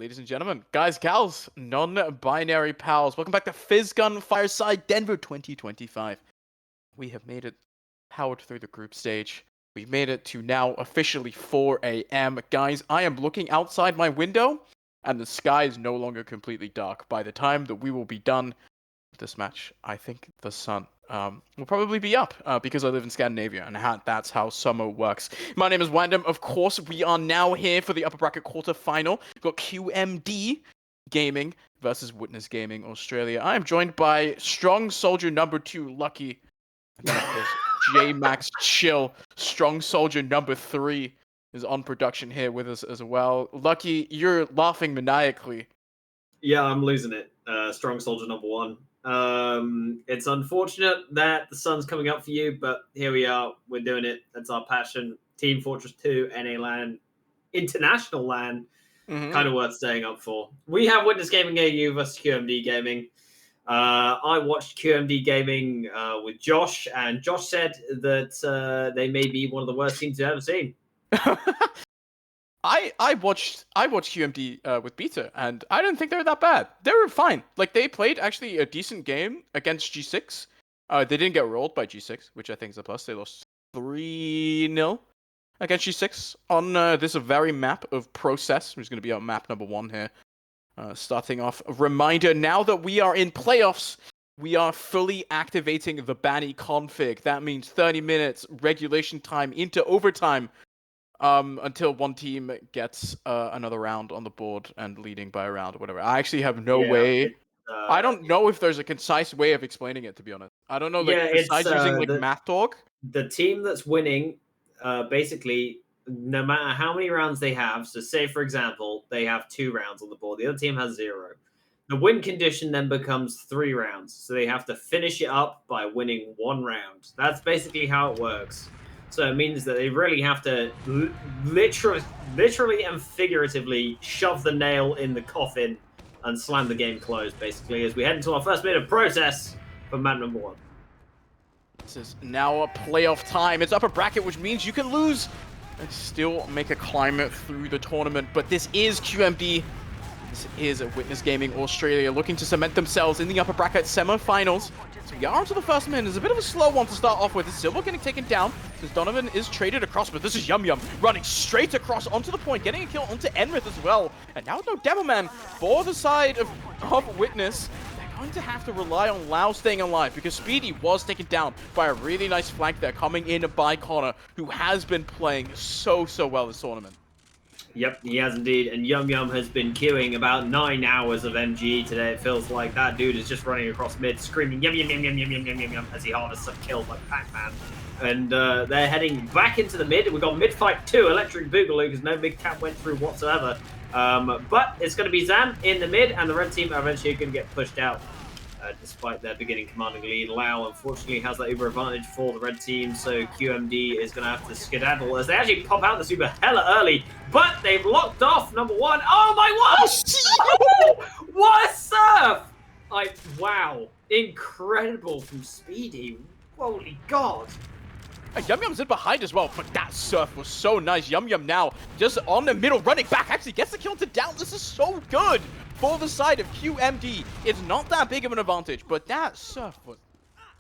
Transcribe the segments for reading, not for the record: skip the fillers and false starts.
ladies and gentlemen, guys, gals, non-binary pals, welcome back to Physgun Fireside Denver 2025. We have made it, powered through the group stage. We've made it to now officially 4 a.m. Guys, I am looking outside my window, and the sky is no longer completely dark. By the time that we will be done with this match, I think the sun will probably be up because I live in Scandinavia, and that's how summer works. My name is Wandem. Of course, we are now here for the upper bracket quarterfinal. We've got QMD Gaming versus Witness Gaming Australia. I am joined by strong soldier number 2, Lucky. And then, of course, J-Max Chill, strong soldier number 3, is on production here with us as well. Lucky, you're laughing maniacally. Yeah, I'm losing it. Strong soldier number 1. It's unfortunate that the sun's coming up for you, but here we are. We're doing it. That's our passion. Team Fortress 2, NA LAN, international LAN, kind of worth staying up for. We have Witness Gaming AU versus QMD Gaming. I watched QMD Gaming with Josh, and Josh said that they may be one of the worst teams you've ever seen. I watched QMD with Beta, and I didn't think they were that bad. They were fine. Like, they played actually a decent game against G6. They didn't get rolled by G6, which I think is a plus. They lost 3-0 against G6 on this very map of Process, which is going to be our map number 1 here. Starting off, a reminder, now that we are in playoffs, we are fully activating the Banny config. That means 30 minutes regulation time into overtime. Until one team gets another round on the board and leading by a round or whatever. I actually have no way. I don't know if there's a concise way of explaining it, to be honest. I don't know, like, besides using like math talk. The team that's winning, basically, no matter how many rounds they have, so say, for example, they have 2 rounds on the board, the other team has 0. The win condition then becomes 3 rounds, so they have to finish it up by winning 1 round. That's basically how it works. So it means that they really have to literally and figuratively shove the nail in the coffin and slam the game closed, basically, as we head into our first bit of Process for map number 1. This is now a playoff time. It's upper bracket, which means you can lose and still make a climb through the tournament. But this is QMD. This is a Witness Gaming Australia looking to cement themselves in the upper bracket semi-finals. So we are onto the first minute. It's a bit of a slow one to start off with. It's Silver getting taken down since Donovan is traded across, but this is Yum Yum running straight across onto the point, getting a kill onto Enrith as well. And now no Demo Man for the side of Witness. They're going to have to rely on Lau staying alive because Speedy was taken down by a really nice flank there coming in by Connor, who has been playing so well this tournament. Yep, he has indeed, and Yum Yum has been queuing about 9 hours of MG today. It feels like that dude is just running across mid, screaming Yum Yum Yum Yum Yum Yum Yum Yum Yum as he harvests some kills like Pac-Man. And they're heading back into the mid. We've got mid fight 2, Electric Boogaloo, because no big cap went through whatsoever. But it's going to be Zam in the mid, and the red team are eventually going to get pushed out. Despite their beginning commanding lead, Lau unfortunately has that uber advantage for the red team, so QMD is going to have to skedaddle as they actually pop out the super hella early, but they've locked off number 1. Oh my word! What a surf! Like, wow. Incredible from Speedy. Holy God. Yum Yum's in behind as well, but that surf was so nice. Yum Yum now just on the middle, running back, actually gets the kill into down. This is so good for the side of QMD. It's not that big of an advantage, but that surf was...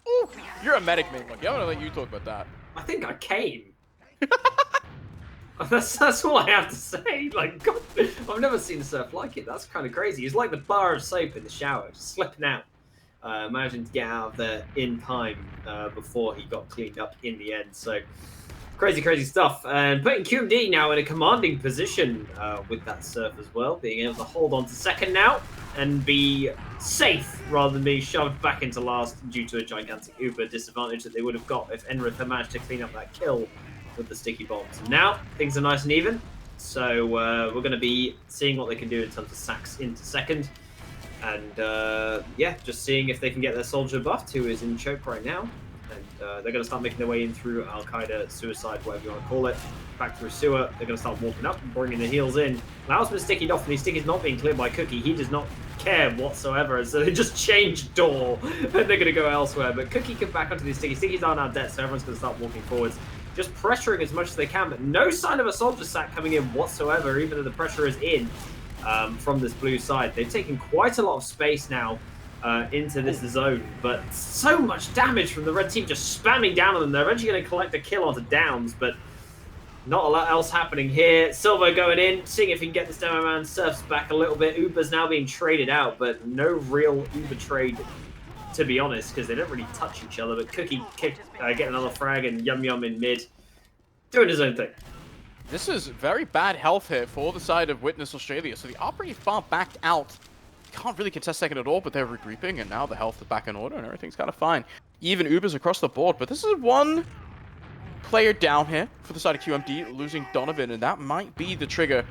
Ooh, you're a medic, man. Like, I'm gonna let you talk about that. I think I came. That's all I have to say. Like, God, I've never seen a surf like it. That's kind of crazy. It's like the bar of soap in the shower, just slipping out. Managing to get out of there in time before he got cleaned up in the end. So crazy stuff. And putting QMD now in a commanding position with that surf as well, being able to hold on to second now and be safe rather than being shoved back into last due to a gigantic uber disadvantage that they would have got if Enrith had managed to clean up that kill with the sticky bombs. And now things are nice and even, so we're going to be seeing what they can do in terms of sacks into second. And yeah, just seeing if they can get their soldier buffed, who is in choke right now. And they're going to start making their way in through Al-Qaeda, suicide, whatever you want to call it. Back through sewer, they're going to start walking up and bringing the heals in. Lau's been stickied off, and his stick is not being cleared by Cookie. He does not care whatsoever, and so they just change door, and they're going to go elsewhere. But Cookie can back onto these stickies. Stickies aren't out dead, so everyone's going to start walking forwards. Just pressuring as much as they can, but no sign of a soldier sack coming in whatsoever, even though the pressure is in. from this blue side. They've taken quite a lot of space now into this zone, but so much damage from the red team just spamming down on them. They're eventually going to collect a kill onto Downs, but not a lot else happening here. Silvo going in, seeing if he can get this demo man. Surfs back a little bit. Uber's now being traded out, but no real Uber trade, to be honest, because they don't really touch each other. But Cookie get another frag, and Yum Yum in mid, doing his own thing. This is very bad health here for the side of Witness Australia, so they are pretty far backed out. Can't really contest second at all, but they're regrouping, and now the health is back in order, and everything's kind of fine. Even Ubers across the board, but this is one player down here for the side of QMD, losing Donovan, and that might be the trigger.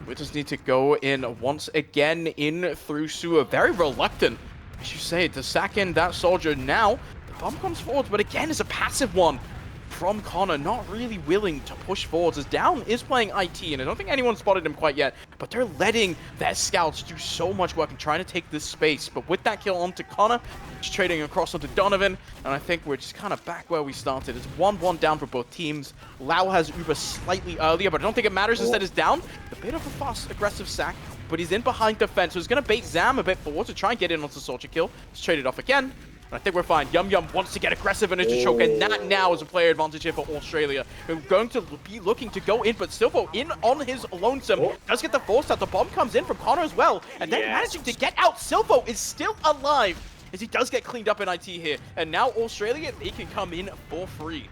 We just need to go in once again in through sewer. Very reluctant, as you say, to sack in that soldier. Now, the bomb comes forward, but again, it's a passive one from Connor, not really willing to push forwards, as Down is playing IT, and I don't think anyone spotted him quite yet, but they're letting their scouts do so much work and trying to take this space. But with that kill onto Connor, just trading across onto Donovan, and I think we're just kind of back where we started. It's 1-1 down for both teams. Lau has Uber slightly earlier, but I don't think it matters. Instead, it's Down. A bit of a fast, aggressive sack, but he's in behind the fence, so he's going to bait Zam a bit forward to try and get in onto the soldier kill. He's traded off again. I think we're fine. Yum Yum wants to get aggressive and into choke, and that now is a player advantage here for Australia. We're going to be looking to go in, but Silvo in on his lonesome. Does get the force out. The bomb comes in from Connor as well, and then managing to get out. Silvo is still alive, as he does get cleaned up in IT here. And now Australia, they can come in for free.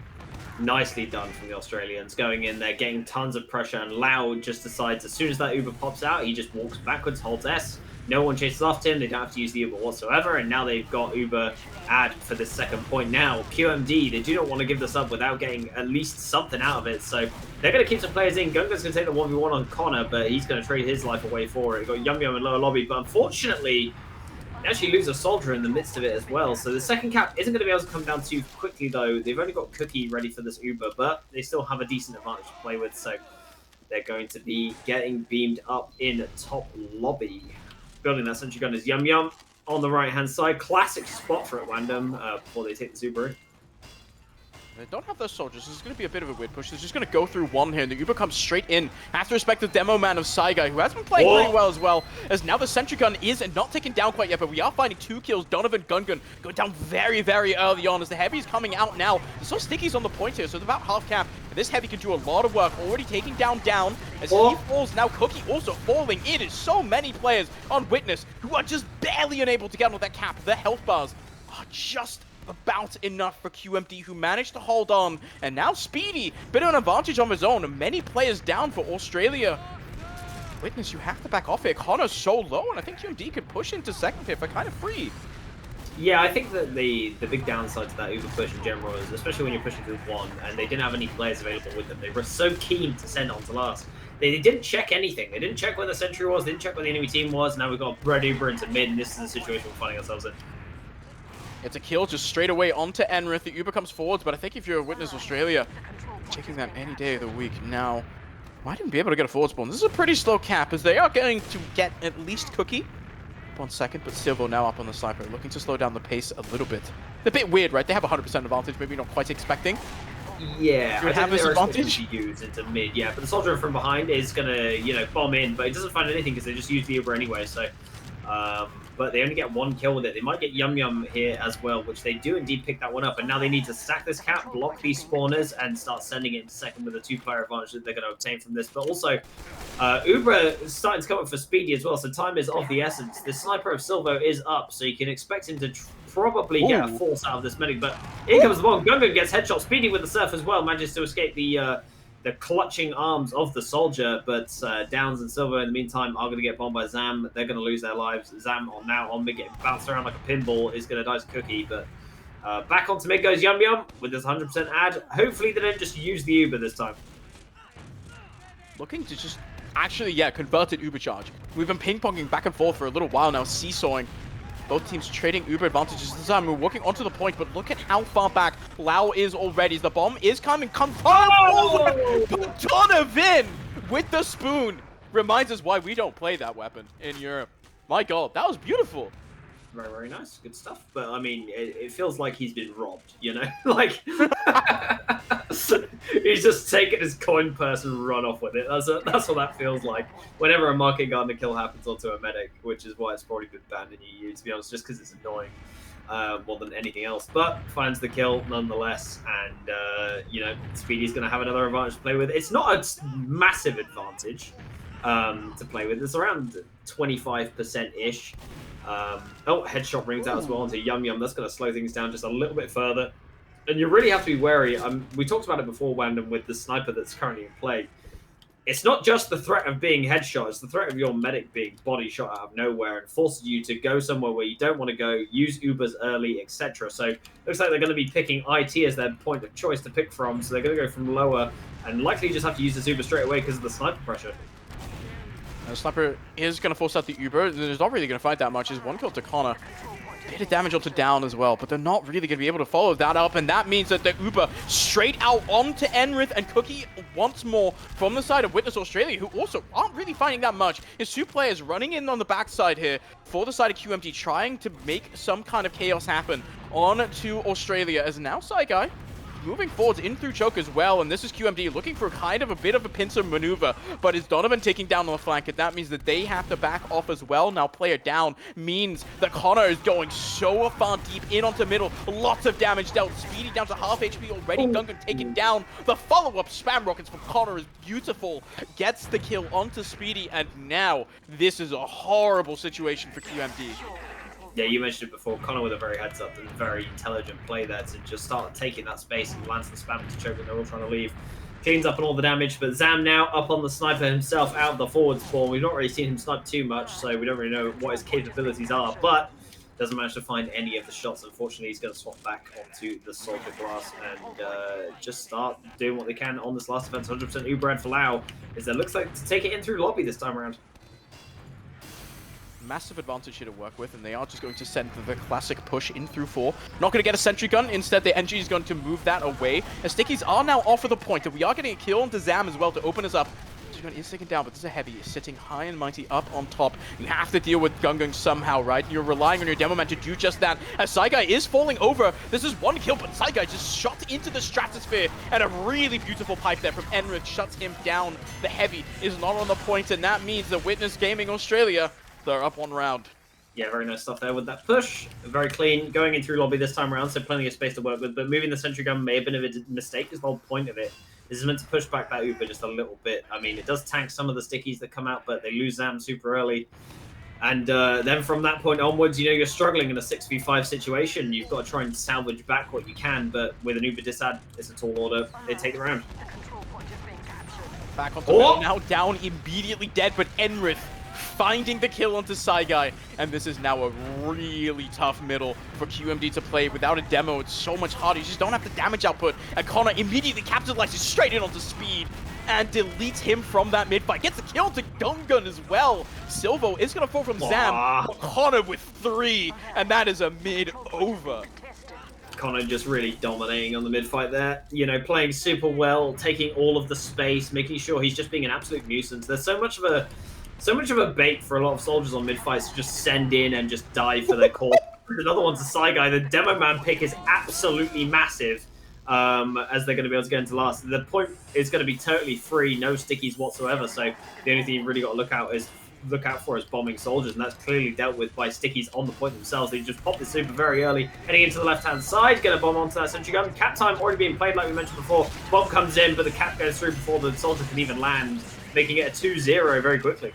Nicely done from the Australians, going in there, getting tons of pressure, and Lau just decides as soon as that Uber pops out, he just walks backwards, holds S. No one chases after him. They don't have to use the Uber whatsoever, and now they've got Uber ad for this second point. Now, QMD, they do not want to give this up without getting at least something out of it, so they're going to keep some players in. Gunga's going to take the 1v1 on Connor, but he's going to trade his life away for it. You've got Yum Yum in lower lobby, but unfortunately, they actually lose a soldier in the midst of it as well, so the second cap isn't going to be able to come down too quickly, though. They've only got Cookie ready for this Uber, but they still have a decent advantage to play with, so they're going to be getting beamed up in top lobby. Building that sentry gun is Yum Yum on the right-hand side. Classic spot for Random before they take the Uber in. They don't have those soldiers. This is going to be a bit of a weird push. They're just going to go through one here, and the Uber comes straight in. Have to respect the demo man of Saigai, who has been playing pretty well as well, as now the sentry gun is not taken down quite yet, but we are finding 2 kills. Donovan Gungun go down very, very early on, as the heavy's coming out now. There's no stickies on the point here, so it's about half cap. This heavy can do a lot of work, already taking down as he falls. Now Cookie also falling. It is so many players on Witness who are just barely unable to get on that cap. The health bars are just about enough for QMD, who managed to hold on. And now Speedy, bit of an advantage on his own. Many players down for Australia. Witness, you have to back off here. Connor's so low, and I think QMD could push into second here for kind of free. Yeah, I think that the big downside to that Uber push in general is, especially when you're pushing through one, and they didn't have any players available with them, they were so keen to send on to last. They didn't check anything. They didn't check where the sentry was, they didn't check where the enemy team was. Now we've got Red Uber into mid, and this is the situation we're finding ourselves in. It's a kill just straight away onto Enrith. The Uber comes forwards, but I think if you're a Witness Australia, checking that any day of the week now, might even be able to get a forward spawn. This is a pretty slow cap, as they are going to get at least Cookie. 1 second, but Silvo now up on the sniper, looking to slow down the pace a little bit. It's a bit weird, right? They have 100% advantage, maybe not quite expecting. Yeah, I have this advantage to use into mid. Yeah, but the soldier from behind is gonna, bomb in, but he doesn't find anything because they just use the Uber anyway. So, but they only get 1 kill with it. They might get Yum Yum here as well, which they do indeed pick that one up. And now they need to stack this cap, block these spawners, and start sending it into second with a 2-player advantage that they're going to obtain from this. But also, Uber is starting to come up for Speedy as well, so time is of the essence. The sniper of Silvo is up, so you can expect him to probably get a force out of this medic. But here comes the bomb. Gungan gets headshot. Speedy with the surf as well, manages to escape the clutching arms of the soldier, but Downs and Silver in the meantime are going to get bombed by Zam. They're going to lose their lives. Zam now on mid, getting bounced around like a pinball, is going to dice Cookie, but back onto mid goes Yum Yum with this 100% ad. Hopefully they don't just use the Uber this time. Looking to just actually, converted Uber charge. We've been ping-ponging back and forth for a little while now, seesawing. Both teams trading Uber advantages this time. We're walking onto the point, but look at how far back Lau is already. The bomb is coming. Come forward! But Donovan with the spoon reminds us why we don't play that weapon in Europe. My God, that was beautiful. Very, very nice. Good stuff. But, I mean, it feels like he's been robbed, you know? Like, he's just taken his coin purse and run off with it. That's what that feels like. Whenever a Market Gardener kill happens onto a medic, which is why it's probably been banned in EU, to be honest, just because it's annoying more than anything else. But finds the kill nonetheless. And, you know, Speedy's going to have another advantage to play with. It's not a massive advantage to play with. It's around 25%-ish. Oh, headshot rings out as well onto Yum Yum. That's going to slow things down just a little bit further. And you really have to be wary. We talked about it before, Wandom, with the sniper that's currently in play. It's not just the threat of being headshot, it's the threat of your medic being body shot out of nowhere and forces you to go somewhere where you don't want to go, use Ubers early, etc. So looks like they're going to be picking IT as their point of choice to pick from, so they're going to go from lower and likely just have to use this Uber straight away because of the sniper pressure. The sniper is going to force out the Uber. There's not really going to fight that much. There's one kill to Connor. Bit of damage onto down as well, but they're not really going to be able to follow that up, and that means that the Uber straight out onto Enrith and Cookie once more from the side of Witness Australia, who also aren't really finding that much. His two players running in on the backside here for the side of QMD, trying to make some kind of chaos happen on to Australia, as now Saigai moving forwards in through choke as well, and this is QMD looking for kind of a bit of a pincer maneuver, but it's Donovan taking down on the flank, and that means that they have to back off as well. Now player down means that Connor is going so far deep in onto middle. Lots of damage dealt. Speedy down to half HP already. Gungan taken down. The follow-up spam rockets from Connor is beautiful. Gets the kill onto Speedy, and now this is a horrible situation for QMD. Yeah, you mentioned it before. Connor with a very heads up and very intelligent play there to just start taking that space and lands the spam to choke, and they're all trying to leave. Cleans up on all the damage, but Zam now up on the sniper himself out of the forward spawn. We've not really seen him snipe too much, so we don't really know what his capabilities are, but doesn't manage to find any of the shots. Unfortunately, he's going to swap back onto the Soldier Glass and just start doing what they can on this last defense. 100% Uber for Lau, is it looks like to take it in through lobby this time around. Massive advantage here to work with, and they are just going to send the classic push in through 4. Not going to get a sentry gun. Instead, the NG is going to move that away. As Stickies are now off of the point, and we are getting a kill onto Zam as well to open us up. Gun is taken down, but this is a heavy sitting high and mighty up on top. You have to deal with Gungung somehow, right? You're relying on your demo man to do just that. As Saigai is falling over, this is one kill, but Saigai just shot into the stratosphere, and a really beautiful pipe there from Enrith shuts him down. The heavy is not on the point, and that means that Witness Gaming Australia, they're up 1 round. Yeah, very nice stuff there with that push. Very clean. Going in through lobby this time around, so plenty of space to work with. But moving the sentry gun may have been a mistake, because the whole point of it is meant to push back that Uber just a little bit. I mean, it does tank some of the stickies that come out, but they lose Zam super early. And then from that point onwards, you know, you're struggling in a 6v5 situation. You've got to try and salvage back what you can, but with an Uber disad, it's a tall order. They take the round. Back onto middle, now down, immediately dead, but Enrith finding the kill onto Saigai, and this is now a really tough middle for QMD to play. Without a demo, it's so much harder. You just don't have the damage output, and Connor immediately capitalizes straight in onto Speed and deletes him from that mid-fight. Gets a kill to Gungun as well. Silvo is going to fall from Zam, but Connor with 3, and that is a mid over. Connor just really dominating on the mid-fight there. You know, playing super well, taking all of the space, making sure he's just being an absolute nuisance. There's so much of a bait for a lot of soldiers on mid-fights to just send in and just die for their call. Another one's a Saigai. The demo man pick is absolutely massive, as they're going to be able to get into last. The point is going to be totally free, no stickies whatsoever. So the only thing you've really got to look out for is bombing soldiers, and that's clearly dealt with by stickies on the point themselves. They just pop the super very early, heading into the left-hand side, get a bomb onto that sentry gun. Cap time already being played, like we mentioned before. Bomb comes in, but the cap goes through before the soldier can even land, making it a 2-0 very quickly.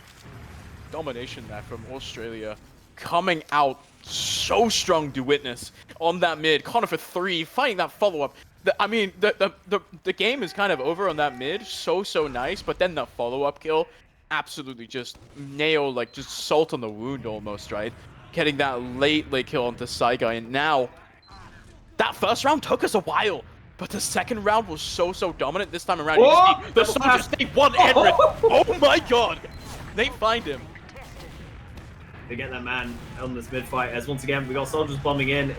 Domination there from Australia, coming out so strong to Witness on that mid. Connor for 3, fighting that follow-up. I mean, the game is kind of over on that mid, so nice, but then the follow-up kill, absolutely just nail, like just salt on the wound almost, right? Getting that late kill onto Saigai, and now that first round took us a while, but the second round was so dominant this time around. Whoa! You see, the soldiers, they won Enrith. Oh my god! They find him. They get that man on this mid-fight, as once again, we got soldiers bombing in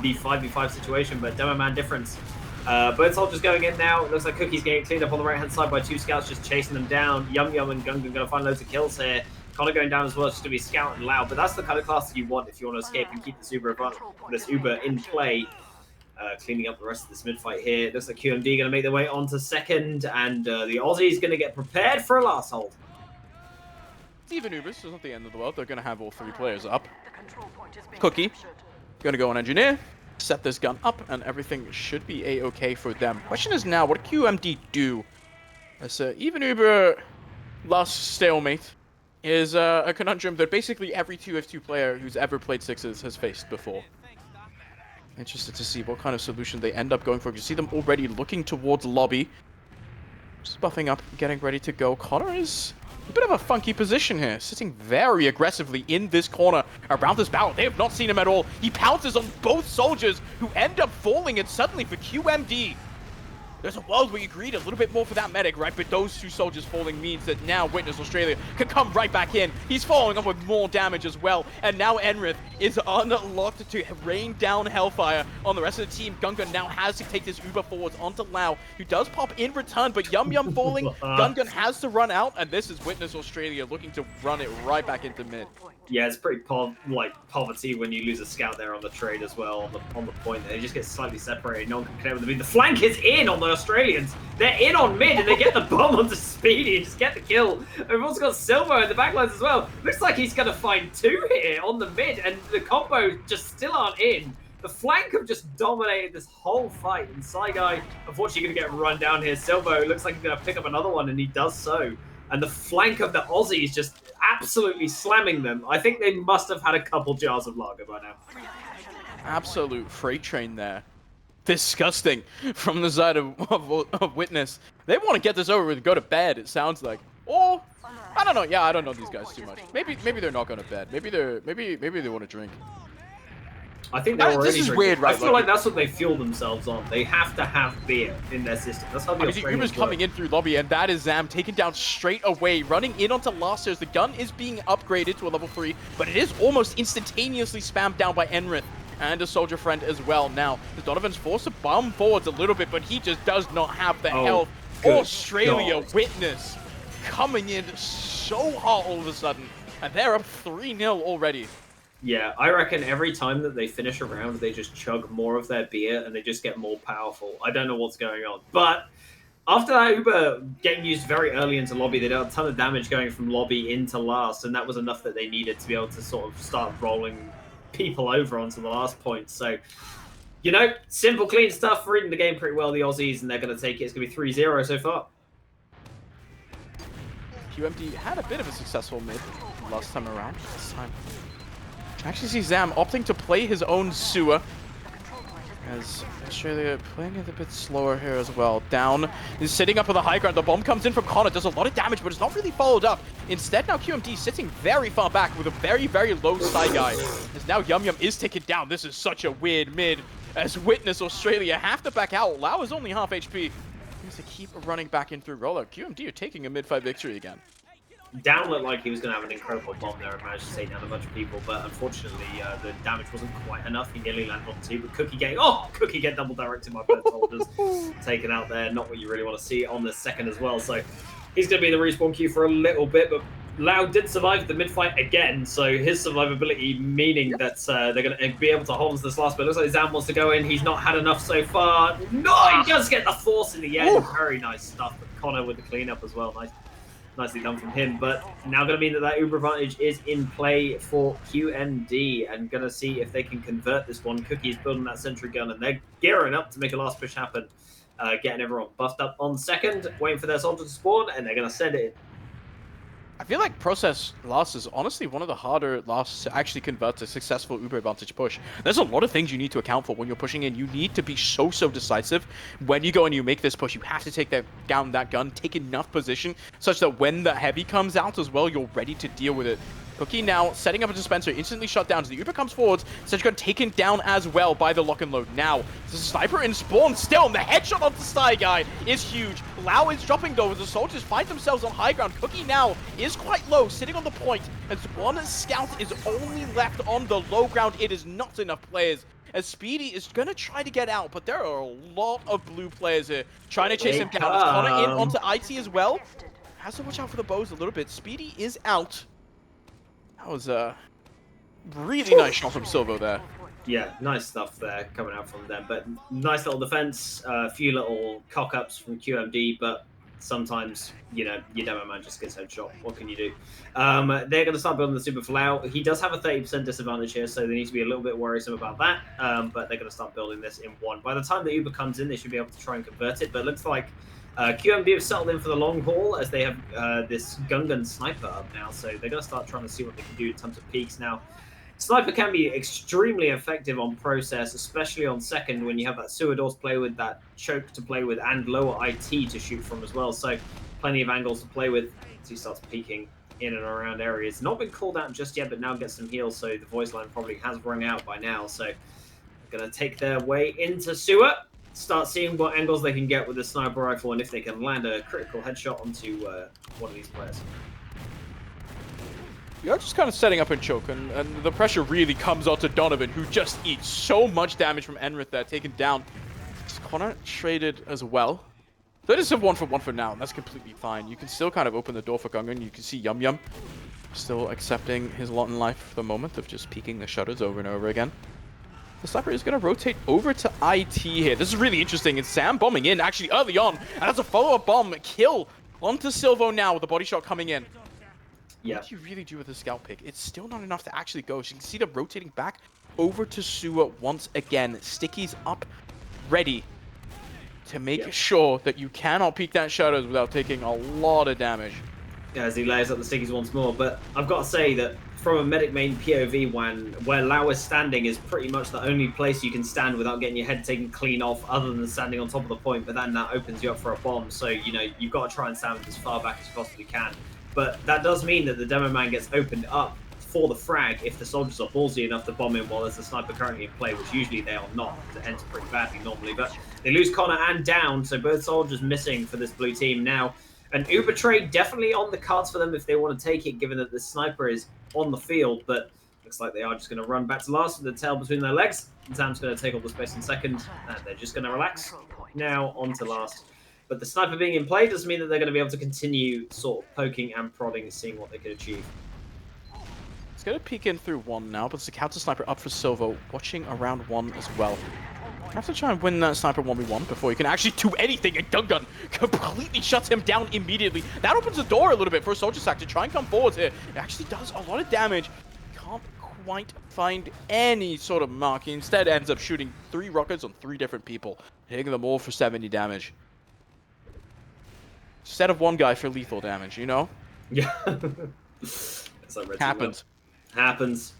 the 5v5 situation, but demo man difference. Both soldiers going in now. It looks like Cookie's getting cleaned up on the right-hand side by 2 scouts just chasing them down. Yum Yum and Gungan going to find loads of kills here. Connor going down as well, just to be Scout and Loud, but that's the kind of class that you want if you want to escape and keep this Uber in play. Cleaning up the rest of this mid-fight here. It looks like QMD going to make their way onto second, and the Aussies going to get prepared for a last hold. Even Ubers, it's not the end of the world. They're going to have all 3 players up. Cookie, going to go on Engineer, set this gun up, and everything should be a-okay for them. Question is now, what QMD do? As even Uber last stalemate is a conundrum that basically every TF2 player who's ever played Sixes has faced before. Interested to see what kind of solution they end up going for. You see them already looking towards lobby. Just buffing up, getting ready to go. Connor is a bit of a funky position here, sitting very aggressively in this corner around this battle. They have not seen him at all. He pounces on both soldiers who end up falling, and suddenly for QMD, there's a world where you greed a little bit more for that medic, right? But those 2 soldiers falling means that now Witness Australia can come right back in. He's following up with more damage as well. And now Enrith is unlocked to rain down Hellfire on the rest of the team. Gungun now has to take this Uber forwards onto Lau, who does pop in return, but Yum Yum falling. Gungun has to run out, and this is Witness Australia looking to run it right back into mid. Yeah, it's pretty poverty when you lose a scout there on the trade as well, on the point. They just get slightly separated. No one can connect with them. The flank is in on the Australians. They're in on mid, and they get the bomb onto Speedy and just get the kill. And we've also got Silver in the backlines as well. Looks like he's going to find 2 here on the mid, and the combo just still aren't in. The flank have just dominated this whole fight, and Saigai, unfortunately, going to get run down here. Silver looks like he's going to pick up another one, and he does so. And the flank of the Aussies just absolutely slamming them. I think they must have had a couple jars of lager by now. Absolute freight train there. Disgusting from the side of Witness. They want to get this over with and go to bed, it sounds like. Or, I don't know. Yeah, I don't know these guys too much. Maybe they're not going to bed. Maybe they want to drink. I think they're already This is weird, right? I feel like that's what they fuel themselves on. They have to have beer in their system. That's how the Uber's coming in through lobby, and that is Zam taken down straight away. Running in onto Lasters. The gun is being upgraded to a level 3, but it is almost instantaneously spammed down by Enrith and a soldier friend as well. Now, the Donovan's forced to bomb forwards a little bit, but he just does not have the health. Australia Witness coming in so hot all of a sudden, and they're up 3-0 already. Yeah, I reckon every time that they finish a round, they just chug more of their beer and they just get more powerful. I don't know what's going on. But after that Uber getting used very early into lobby, they did a ton of damage going from lobby into last, and that was enough that they needed to be able to sort of start rolling people over onto the last point. So, you know, simple, clean stuff, reading the game pretty well, the Aussies, and they're going to take it. It's going to be 3-0 so far. QMD had a bit of a successful mid last time around. This time, I actually see Zam opting to play his own sewer, as Australia playing it a bit slower here as well. Down is sitting up on the high ground. The bomb comes in from Connor, does a lot of damage, but it's not really followed up. Instead, now QMD sitting very far back with a very, very low side guy. As now Yum Yum is taken down. This is such a weird mid. As Witness Australia have to back out. Lau is only half HP. He has to keep running back in through rollout. QMD are taking a mid-fight victory again. Down looked like he was going to have an incredible bomb there and managed to take down a bunch of people, but unfortunately the damage wasn't quite enough. He nearly landed on 2, but Cookie get double directed by both soldiers. Taken out there, not what you really want to see on the second as well. So he's going to be in the respawn queue for a little bit, but Lau did survive the mid-fight again, so his survivability meaning that they're going to be able to hold us this last bit. Looks like Zam wants to go in. He's not had enough so far. No, he does get the force in the end. Very nice stuff, but Connor with the cleanup as well. Nicely done from him, but now going to mean that Uber advantage is in play for QMD, and going to see if they can convert this one. Cookie's building that sentry gun, and they're gearing up to make a last push happen, getting everyone buffed up on second, waiting for their soldier to spawn, and they're going to send it in. I feel like process loss is honestly one of the harder losses to actually convert to successful Uber advantage push. There's a lot of things you need to account for when you're pushing in. You need to be so decisive. When you go and you make this push, you have to take down that gun, take enough position such that when the heavy comes out as well, you're ready to deal with it. Cookie now setting up a dispenser, instantly shut down. As the Uber comes forwards, Sedggun taken down as well by the lock and load. Now, the sniper in spawn still, and the headshot of the Sty guy is huge. Lau is dropping though, as the soldiers find themselves on high ground. Cookie now is quite low, sitting on the point, as one scout is only left on the low ground. It is not enough players, as Speedy is going to try to get out, but there are a lot of blue players here trying to chase him down. Connor in onto IT as well. Has to watch out for the bows a little bit. Speedy is out. That was a really nice shot from Silvo there. Yeah, nice stuff there coming out from them. But nice little defense, a few little cock-ups from QMD, but sometimes, you know, your demo man just gets headshot. What can you do? They're going to start building the Super Flout. He does have a 30% disadvantage here, so they need to be a little bit worrisome about that. But they're going to start building this in one. By the time the Uber comes in, they should be able to try and convert it. But it looks like QMD have settled in for the long haul as they have this Gungan sniper up now. So they're going to start trying to see what they can do in terms of peaks now. Sniper can be extremely effective on process, especially on second when you have that sewer door to play with, that choke to play with, and lower IT to shoot from as well. So plenty of angles to play with as he starts peeking in and around areas. Not been called out just yet, but now gets some heals, so the voice line probably has rung out by now. So they're going to take their way into sewer, start seeing what angles they can get with the sniper rifle, and if they can land a critical headshot onto one of these players. You're just kind of setting up in choke, and the pressure really comes out to Donovan, who just eats so much damage from Enrith there, taken down. Connor traded as well. They just have 1 for 1 for now, and that's completely fine. You can still kind of open the door for Gungan. You can see Yum Yum still accepting his lot in life for the moment of just peeking the shutters over and over again. The sniper is going to rotate over to IT here. This is really interesting. It's Sam bombing in actually early on, and that's a follow-up bomb kill onto Silvo now with the body shot coming in. Yeah. What do you really do with a scout pick? It's still not enough to actually go. So you can see them rotating back over to Sewer once again. Sticky's up, ready to make sure that you cannot peek that shutters without taking a lot of damage. Yeah, as he layers up the Stickies once more. But I've got to say that from a medic main POV, where Lau is standing is pretty much the only place you can stand without getting your head taken clean off, other than standing on top of the point. But then that opens you up for a bomb. So, you know, you've got to try and stand as far back as you possibly can. But that does mean that the demo man gets opened up for the frag if the soldiers are ballsy enough to bomb in while there's a sniper currently in play, which usually they are not, because it ends pretty badly normally. But they lose Connor and down, so both soldiers missing for this blue team now. An Uber trade definitely on the cards for them if they want to take it, given that the sniper is on the field, but looks like they are just going to run back to last with the tail between their legs. Sam's going to take all the space in second, and they're just going to relax. Now on to last. But the sniper being in play doesn't mean that they're going to be able to continue sort of poking and prodding and seeing what they can achieve. It's going to peek in through one now, but it's a counter sniper up for Silvo, watching around one as well. You have to try and win that sniper 1v1 before you can actually do anything, and Gungan completely shuts him down immediately. That opens the door a little bit for a soldier sack to try and come forward here. It actually does a lot of damage. Can't quite find any sort of mark. He instead ends up shooting 3 rockets on 3 different people, hitting them all for 70 damage. Instead of one guy for lethal damage, you know? Yeah. Happens. Happens.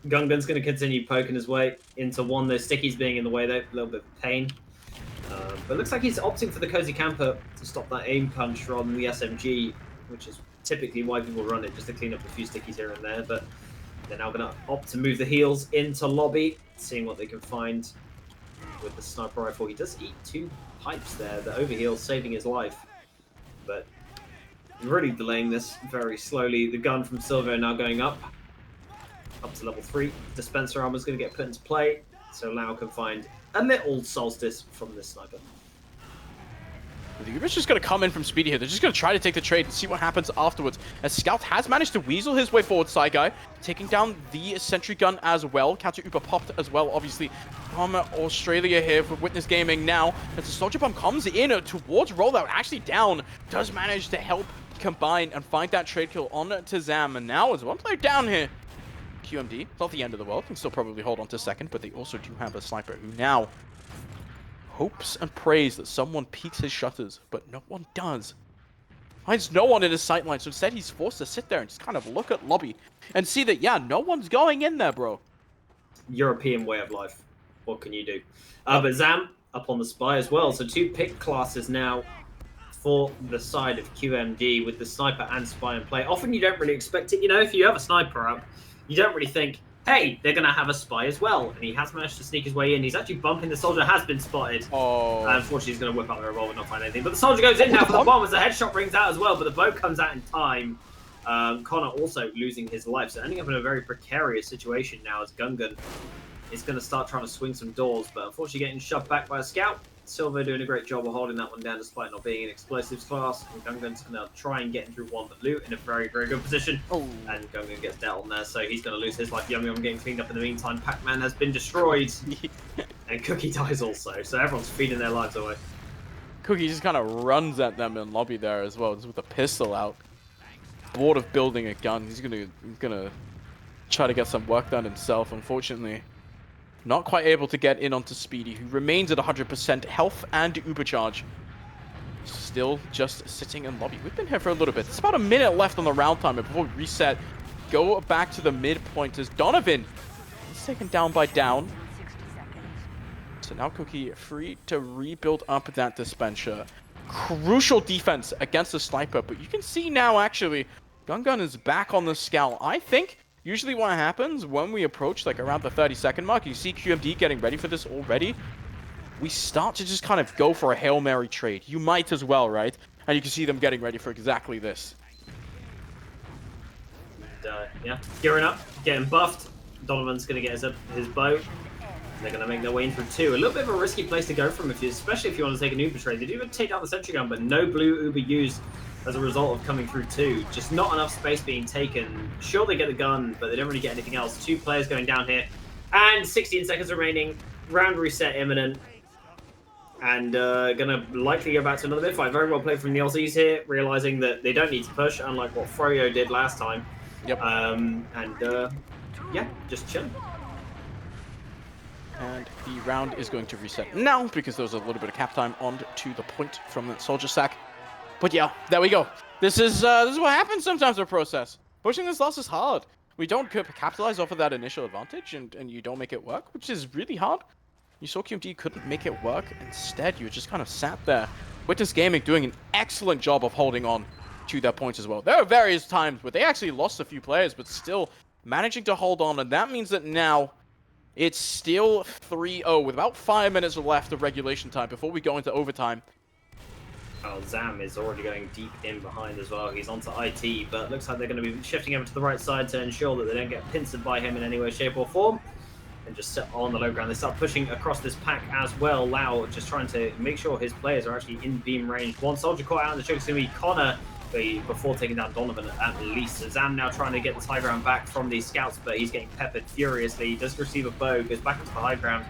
Gungan's going to continue poking his way into one. Those Stickies being in the way, though, a little bit of pain. But it looks like he's opting for the Cozy Camper to stop that aim punch rather than the SMG, which is typically why people run it, just to clean up a few Stickies here and there. But they're now going to opt to move the heals into lobby, seeing what they can find with the sniper rifle. He does eat 2 pipes there. The overheal saving his life. But really delaying this very slowly. The gun from Silvo now going up to level 3. Dispenser armor is going to get put into play, so Lau can find a little solstice from this sniper. The Uber's just going to come in from Speedy here. They're just going to try to take the trade and see what happens afterwards. As Scout has managed to weasel his way forward, Side Guy, taking down the sentry gun as well. Counter Uber popped as well, obviously, from Australia here for Witness Gaming now. As the Soldier Bomb comes in towards rollout, actually down, does manage to help combine and find that trade kill on to Zam. And now, as one player down here, QMD, it's not the end of the world, can still probably hold on to second, but they also do have a sniper who now hopes and prays that someone peeks his shutters, but no one does. Finds no one in his sightline, so instead he's forced to sit there and just kind of look at lobby and see that, yeah, no one's going in there, bro. European way of life. What can you do? But Zam up on the spy as well, so 2 pick classes now for the side of QMD with the sniper and spy in play. Often you don't really expect it, you know, if you have a sniper up, you don't really think, hey, they're going to have a spy as well. And he has managed to sneak his way in. He's actually bumping. The soldier has been spotted. Oh. Unfortunately, he's going to whip out the revolver and not find anything. But the soldier goes in now for the bomb as the headshot rings out as well. But the bow comes out in time. Connor also losing his life. So ending up in a very precarious situation now as Gungan is going to start trying to swing some doors. But unfortunately getting shoved back by a scout. Silver doing a great job of holding that one down despite not being in explosives class. And Gungan's going to try and get him through one, but Loot in a very, very good position. Oh. And Gungan gets dealt on there, so he's going to lose his life. Yum Yum getting cleaned up in the meantime. Pac-Man has been destroyed. And Cookie dies also, so everyone's feeding their lives away. Cookie just kind of runs at them in lobby there as well, just with a pistol out. Bored of building a gun. He's gonna try to get some work done himself. Unfortunately, not quite able to get in onto Speedy, who remains at 100% health and uber charge. Still just sitting in lobby. We've been here for a little bit. There's about a minute left on the round timer before we reset. Go back to the midpoint as Donovan is taken down by Down. So now Cookie free to rebuild up that dispenser. Crucial defense against the sniper, but you can see now actually Gungun is back on the scout. I think usually what happens when we approach like around the 30-second mark, you see QMD getting ready for this already. We start to just kind of go for a Hail Mary trade. You might as well, right? And you can see them getting ready for exactly this. And, yeah, gearing up, getting buffed. Donovan's going to get his bow. They're going to make their way in through 2. A little bit of a risky place to go from, especially if you want to take an Uber trade. They do even take down the sentry gun, but no blue Uber used as a result of coming through 2. Just not enough space being taken. Sure, they get the gun, but they don't really get anything else. 2 players going down here. And 16 seconds remaining. Round reset imminent. And going to likely go back to another mid fight. Very well played from the Aussies here, realizing that they don't need to push, unlike what Froyo did last time. Yep. Yeah, just chilling. And the round is going to reset now because there was a little bit of cap time on to the point from that soldier sack. But yeah, there we go. This is what happens sometimes with process. Pushing this loss is hard. We don't capitalize off of that initial advantage and you don't make it work, which is really hard. You saw QMD couldn't make it work. Instead, you just kind of sat there. Witness Gaming doing an excellent job of holding on to their points as well. There are various times where they actually lost a few players, but still managing to hold on. And that means that now it's still 3-0 with about 5 minutes left of regulation time before we go into overtime. Well, Zam is already going deep in behind as well. He's onto IT, but looks like they're going to be shifting over to the right side to ensure that they don't get pincered by him in any way, shape, or form. And just sit on the low ground. They start pushing across this pack as well. Lau just trying to make sure his players are actually in beam range. One soldier caught out in the choke. It's going to be Connor before taking down Donovan at least. So Zam now trying to get this high ground back from these scouts, but he's getting peppered furiously. He does receive a bow, goes back into the high ground.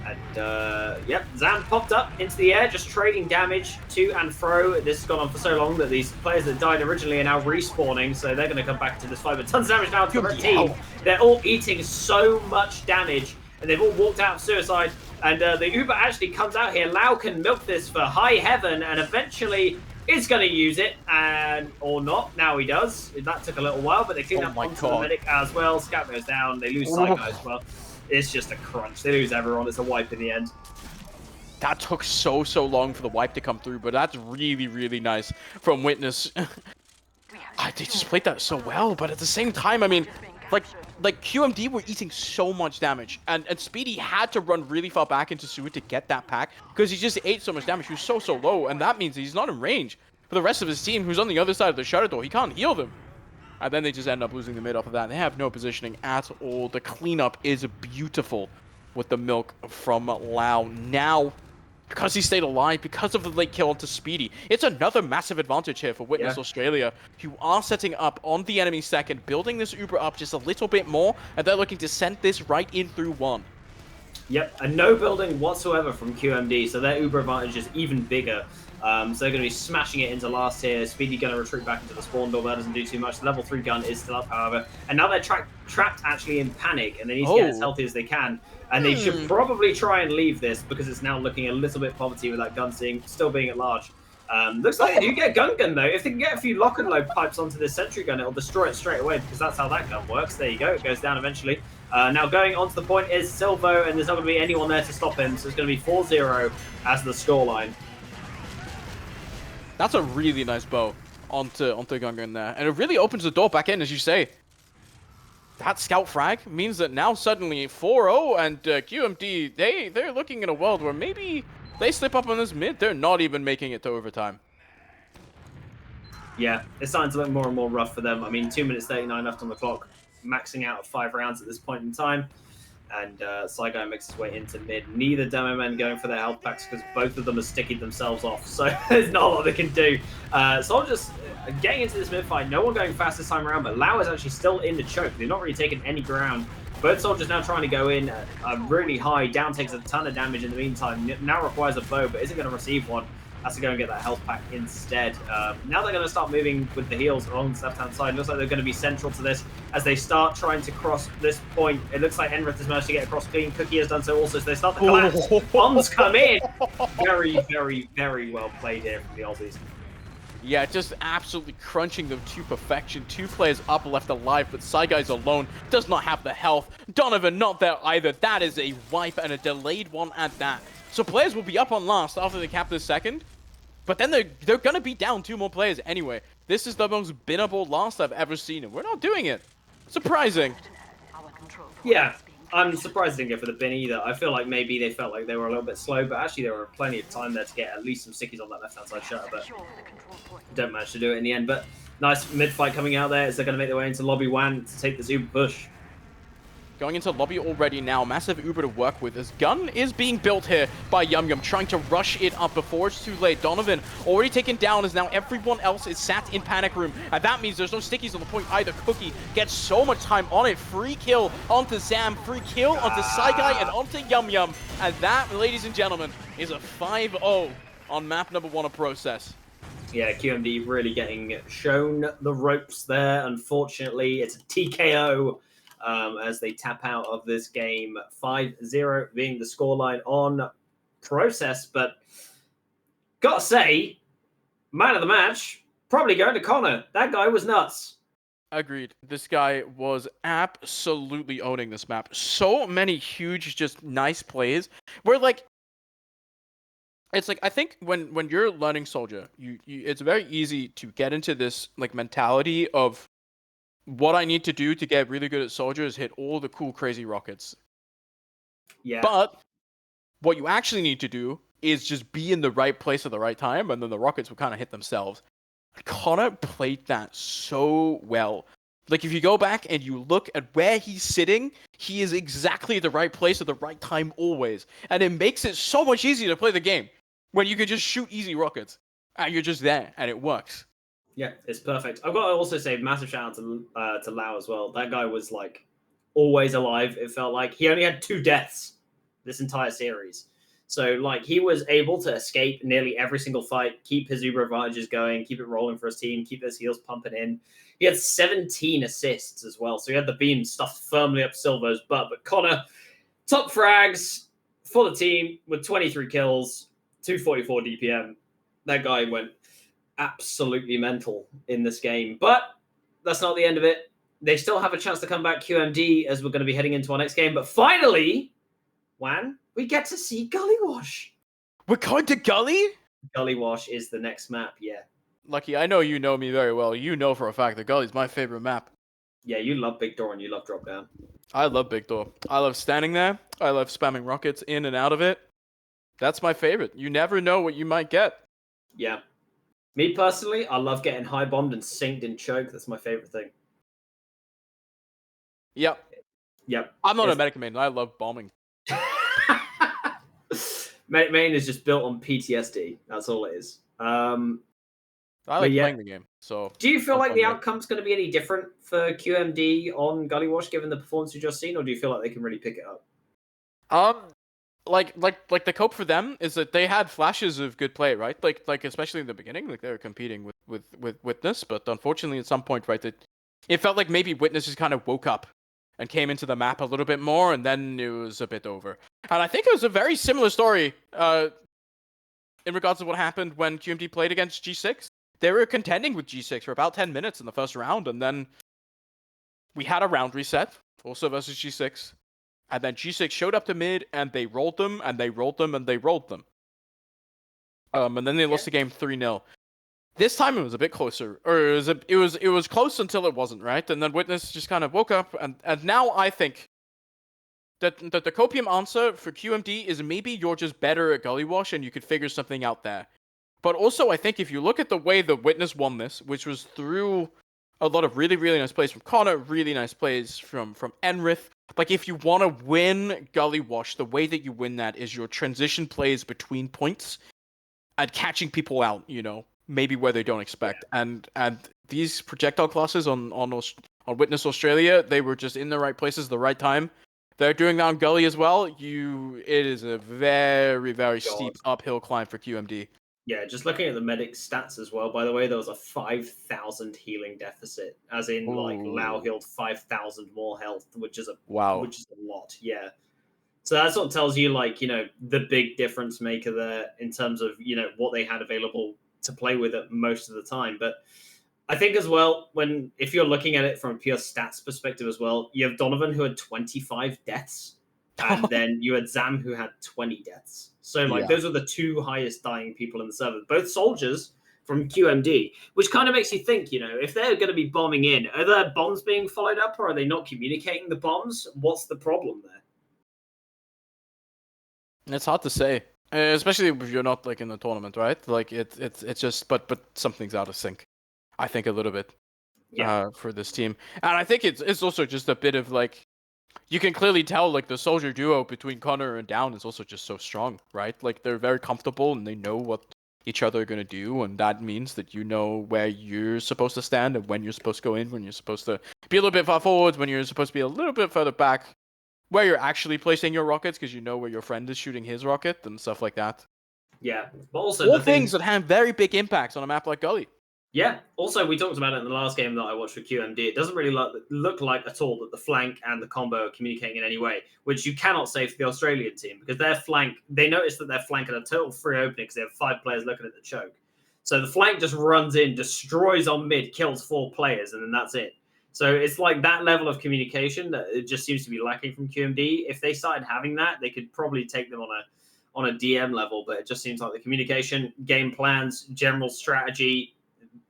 And, yep, Zam popped up into the air, just trading damage to and fro. This has gone on for so long that these players that died originally are now respawning, so they're going to come back into this fight. But tons of damage now to the red team. They're all eating so much damage, and they've all walked out of suicide. And the Uber actually comes out here. Lau can milk this for high heaven, and eventually is going to use it, and or not. Now he does. That took a little while, but they clean up onto the medic as well. Scout goes down. They lose Psycho as well. It's just a crunch. They lose everyone. It's a wipe in the end. That took so long for the wipe to come through, but that's really, really nice from Witness. They just played that so well, but at the same time, I mean, like QMD were eating so much damage, and Speedy had to run really far back into Sue to get that pack because he just ate so much damage. He was so low, and that means he's not in range for the rest of his team, who's on the other side of the shutter door. He can't heal them. And then they just end up losing the mid off of that. They have no positioning at all. The cleanup is beautiful with the milk from Lau. Now, because he stayed alive, because of the late kill onto Speedy, it's another massive advantage here for Witness Australia, who are setting up on the enemy second, building this Uber up just a little bit more, and they're looking to send this right in through 1. Yep, and no building whatsoever from QMD, so their Uber advantage is even bigger. So they're going to be smashing it into last here. Speedy going to retreat back into the spawn door. That doesn't do too much. The level 3 gun is still up, however. And now they're trapped actually in panic, and they need to get as healthy as they can. And they should probably try and leave this because it's now looking a little bit poverty with that gun still being at large. Looks like they do get Gun though. If they can get a few lock and load pipes onto this sentry gun, it'll destroy it straight away because that's how that gun works. There you go. It goes down eventually. Now going onto the point is Silvo, and there's not going to be anyone there to stop him. So it's going to be 4-0 as the scoreline. That's a really nice bow onto Gungan there. And it really opens the door back in, as you say. That scout frag means that now suddenly 4-0 and QMD, they're looking in a world where maybe they slip up on this mid. They're not even making it to overtime. Yeah, it's starting to look more and more rough for them. I mean, 2 minutes 39 left on the clock, maxing out at 5 rounds at this point in time. and Saigon makes his way into mid. Neither demo men going for their health packs because both of them are sticking themselves off, so there's not a lot they can do. Soldiers getting into this mid fight, no one going fast this time around, but Lau is actually still in the choke. They've not really taken any ground. Both soldiers now trying to go in really high. Down takes a ton of damage in the meantime. Now requires a bow, but isn't going to receive one. Has to go and get that health pack instead. Now they're going to start moving with the heals along the left-hand side. Looks like they're going to be central to this as they start trying to cross this point. It looks like Enrith has managed to get across clean. Cookie has done so also, so they start to collapse. Bombs come in. Very, very, very well played here from the Aussies. Yeah, just absolutely crunching them to perfection. 2 players up left alive, but Saigon's alone, does not have the health. Donovan not there either. That is a wipe and a delayed one at that. So players will be up on last after they cap this second, but then they're going to be down 2 more players anyway. This is the most binnable loss I've ever seen, and we're not doing it. Surprising. Yeah. I'm surprised they didn't go for the bin either. I feel like maybe they felt like they were a little bit slow, but actually there were plenty of time there to get at least some stickies on that left-hand side shutter, but don't manage to do it in the end. But nice mid-fight coming out there as they're going to make their way into Lobby 1 to take this Uber push. Going into lobby already now, massive Uber to work with as Gun is being built here by Yum Yum, trying to rush it up before it's too late. Donovan already taken down as now everyone else is sat in panic room, and that means there's no stickies on the point either. Cookie gets so much time on it. Free kill onto Zam, free kill onto Saigai and onto Yum Yum, and that, ladies and gentlemen, is a 5-0 on map number 1 of Process. Yeah, QMD really getting shown the ropes there. Unfortunately, it's a TKO. As they tap out of this game. 5-0 being the scoreline on Process, but gotta say, man of the match, probably going to Connor. That guy was nuts. Agreed. This guy was absolutely owning this map. So many huge, just nice plays. Where like, it's like I think when you're learning Soldier, you it's very easy to get into this like mentality of what I need to do to get really good at Soldier is hit all the cool, crazy rockets. Yeah. But what you actually need to do is just be in the right place at the right time, and then the rockets will kind of hit themselves. Connor played that so well. Like, if you go back and you look at where he's sitting, he is exactly at the right place at the right time always. And it makes it so much easier to play the game when you can just shoot easy rockets. And you're just there, and it works. Yeah, it's perfect. I've got to also say massive shout out to Lau as well. That guy was like always alive. It felt like he only had 2 deaths this entire series. So like he was able to escape nearly every single fight, keep his Uber advantages going, keep it rolling for his team, keep those heals pumping in. He had 17 assists as well. So he had the beam stuffed firmly up Silvo's butt. But Connor, top frags for the team with 23 kills, 244 DPM. That guy went absolutely mental in this game, but that's not the end of it. They still have a chance to come back QMD as we're going to be heading into our next game, but finally, Juan, we get to see Gullywash. We're going to Gully? Gullywash is the next map, yeah. Lucky, I know you know me very well. You know for a fact that Gully's my favorite map. Yeah, you love Big Door and you love Drop Down. I love Big Door. I love standing there. I love spamming rockets in and out of it. That's my favorite. You never know what you might get. Yeah. Me personally, I love getting high bombed and synced in choke. That's my favorite thing. Yep. Yep. I'm not a medic main. I love bombing. Main is just built on PTSD. That's all it is. I like playing the game. So, do you feel like the outcome's going to be any different for QMD on Gullywash given the performance you've just seen, or do you feel like they can really pick it up? Like the cope for them is that they had flashes of good play, right? Like especially in the beginning, like they were competing with Witness, but unfortunately at some point, right, that it felt like maybe Witness just kind of woke up and came into the map a little bit more, and then it was a bit over. And I think it was a very similar story in regards to what happened when QMD played against G6. They were contending with G6 for about 10 minutes in the first round, and then we had a round reset, also versus G6. And then G6 showed up to mid, and they rolled them, and they rolled them, and they rolled them. And then they lost the game 3-0. This time it was a bit closer, or it was close until it wasn't, right? And then Witness just kind of woke up, and now I think that the copium answer for QMD is maybe you're just better at Gullywash and you could figure something out there. But also, I think if you look at the way the Witness won this, which was through a lot of really, really nice plays from Connor, really nice plays from Enrith, like if you want to win Gullywash, the way that you win that is your transition plays between points and catching people out, maybe where they don't expect. And these projectile classes on Witness Australia, they were just in the right places at the right time. They're doing that on Gully as well. It is a very, very steep uphill climb for QMD. Yeah, just looking at the medic stats as well, by the way, there was a 5,000 healing deficit, as in like Lau healed 5,000 more health, which is a lot. Yeah. So that sort of tells you, like, the big difference maker there in terms of, what they had available to play with at most of the time. But I think as well, if you're looking at it from a pure stats perspective as well, you have Donovan who had 25 deaths, and then you had Zam who had 20 deaths. So those are the two highest dying people in the server, both soldiers from QMD, which kind of makes you think, if they're going to be bombing in, are there bombs being followed up, or are they not communicating the bombs? What's the problem there? It's hard to say, especially if you're not like in the tournament, right? Like it's just, but something's out of sync. I think a little bit, for this team, and I think it's also just a bit of like, you can clearly tell like the soldier duo between Connor and Down is also just so strong, right? Like they're very comfortable and they know what each other are gonna do, and that means that you know where you're supposed to stand and when you're supposed to go in, when you're supposed to be a little bit far forward, when you're supposed to be a little bit further back, where you're actually placing your rockets because you know where your friend is shooting his rocket and stuff like that. Yeah, but also all things that have very big impacts on a map like Gully. Yeah. Also, we talked about it in the last game that I watched for QMD. It doesn't really look like at all that the flank and the combo are communicating in any way, which you cannot say for the Australian team, because their flank, they noticed that their flank had a total free opening because they have 5 players looking at the choke. So the flank just runs in, destroys on mid, kills 4 players, and then that's it. So it's like that level of communication that it just seems to be lacking from QMD. If they started having that, they could probably take them on a DM level, but it just seems like the communication, game plans, general strategy,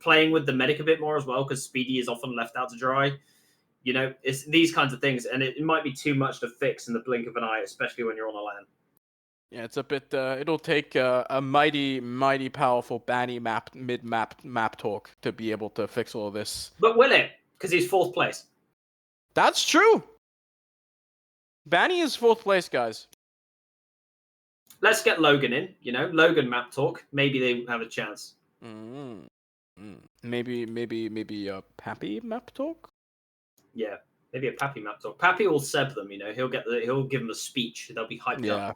playing with the medic a bit more as well, because Speedy is often left out to dry. It's these kinds of things, and it might be too much to fix in the blink of an eye, especially when you're on a LAN. Yeah, it's a bit. It'll take a mighty, mighty powerful Banny map talk to be able to fix all this. But will it? Because he's 4th place. That's true. Banny is 4th place, guys. Let's get Logan in. Logan map talk. Maybe they have a chance. Maybe a Pappy map talk. Yeah, maybe a Pappy map talk. Pappy will seb them. He'll give them a speech. They'll be hyped up. Yeah,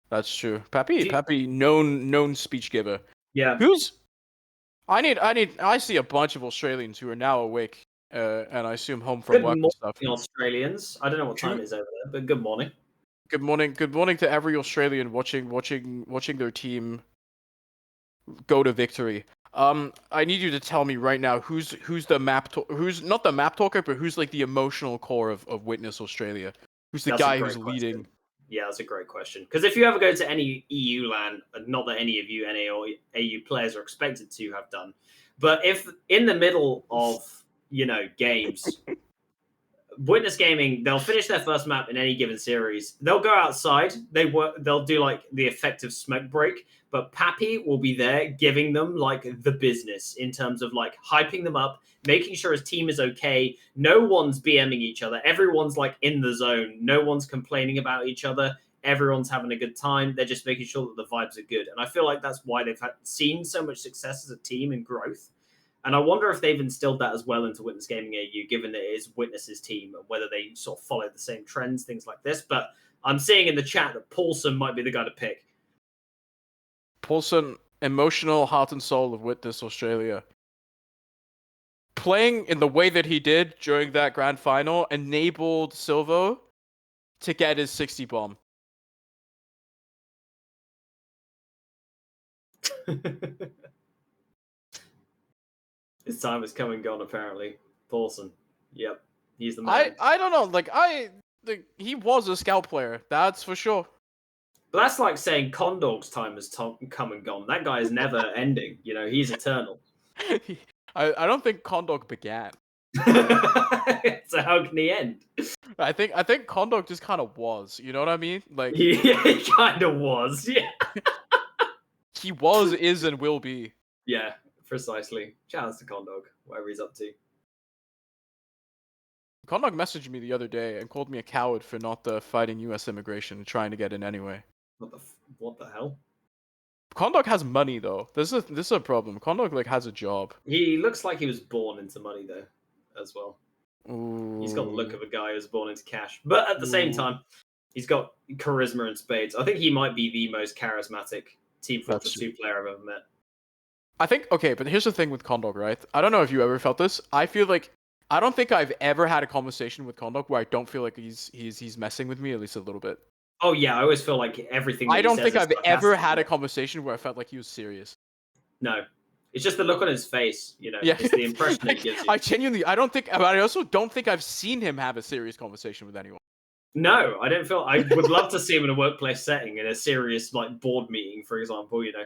that's true. Pappy, known speech giver. Yeah. I see a bunch of Australians who are now awake, and I assume home from work and stuff. Good morning, Australians. I don't know what time it is over there, but good morning. Good morning to every Australian watching their team go to victory. I need you to tell me right now who's the who's not the map talker, but who's like the emotional core of Witness Australia? Who's the guy who's leading? Yeah, that's a great question. Because if you ever go to any EU LAN, not that any of you NA or AU players are expected to have done, but if in the middle of games, Witness Gaming, they'll finish their first map in any given series. They'll go outside. They'll do like the effective smoke break, but Pappy will be there giving them like the business in terms of like hyping them up, making sure his team is okay. No one's BMing each other. Everyone's like in the zone. No one's complaining about each other. Everyone's having a good time. They're just making sure that the vibes are good. And I feel like that's why they've seen so much success as a team and growth. And I wonder if they've instilled that as well into Witness Gaming AU, given that it is Witness's team, whether they sort of follow the same trends, things like this. But I'm seeing in the chat that Paulson might be the guy to pick. Paulson, emotional heart and soul of Witness Australia. Playing in the way that he did during that grand final enabled Silvo to get his 60 bomb. His time has come and gone, apparently. Paulson. Yep. He's the man. I don't know. He was a scout player. That's for sure. But that's like saying Condog's time has come and gone. That guy is never ending. He's eternal. I don't think Condog began. So how can he end? I think Condog just kind of was. You know what I mean? Like yeah, he kind of was. Yeah. He was, is, and will be. Yeah. Precisely. Shout out to Condog, whatever he's up to. Kondog messaged me the other day and called me a coward for not fighting U.S. immigration and trying to get in anyway. What the hell? Kondog has money though. This is a problem. Kondog like has a job. He looks like he was born into money though, as well. Ooh. He's got the look of a guy who's born into cash, but at the same time, he's got charisma and spades. I think he might be the most charismatic Team Fortress 2 player I've ever met. I think okay, but here's the thing with Kondog, right? I don't know if you ever felt this. I feel like I don't think I've ever had a conversation with Kondog where I don't feel like he's messing with me at least a little bit. Oh yeah, I always feel like everything. I don't think I've ever had a conversation where I felt like he was serious. No, it's just the look on his face, you know. Yeah. It's the impression it gives you. I also don't think I've seen him have a serious conversation with anyone. No, I don't feel. I would love to see him in a workplace setting, in a serious like board meeting, for example. You know,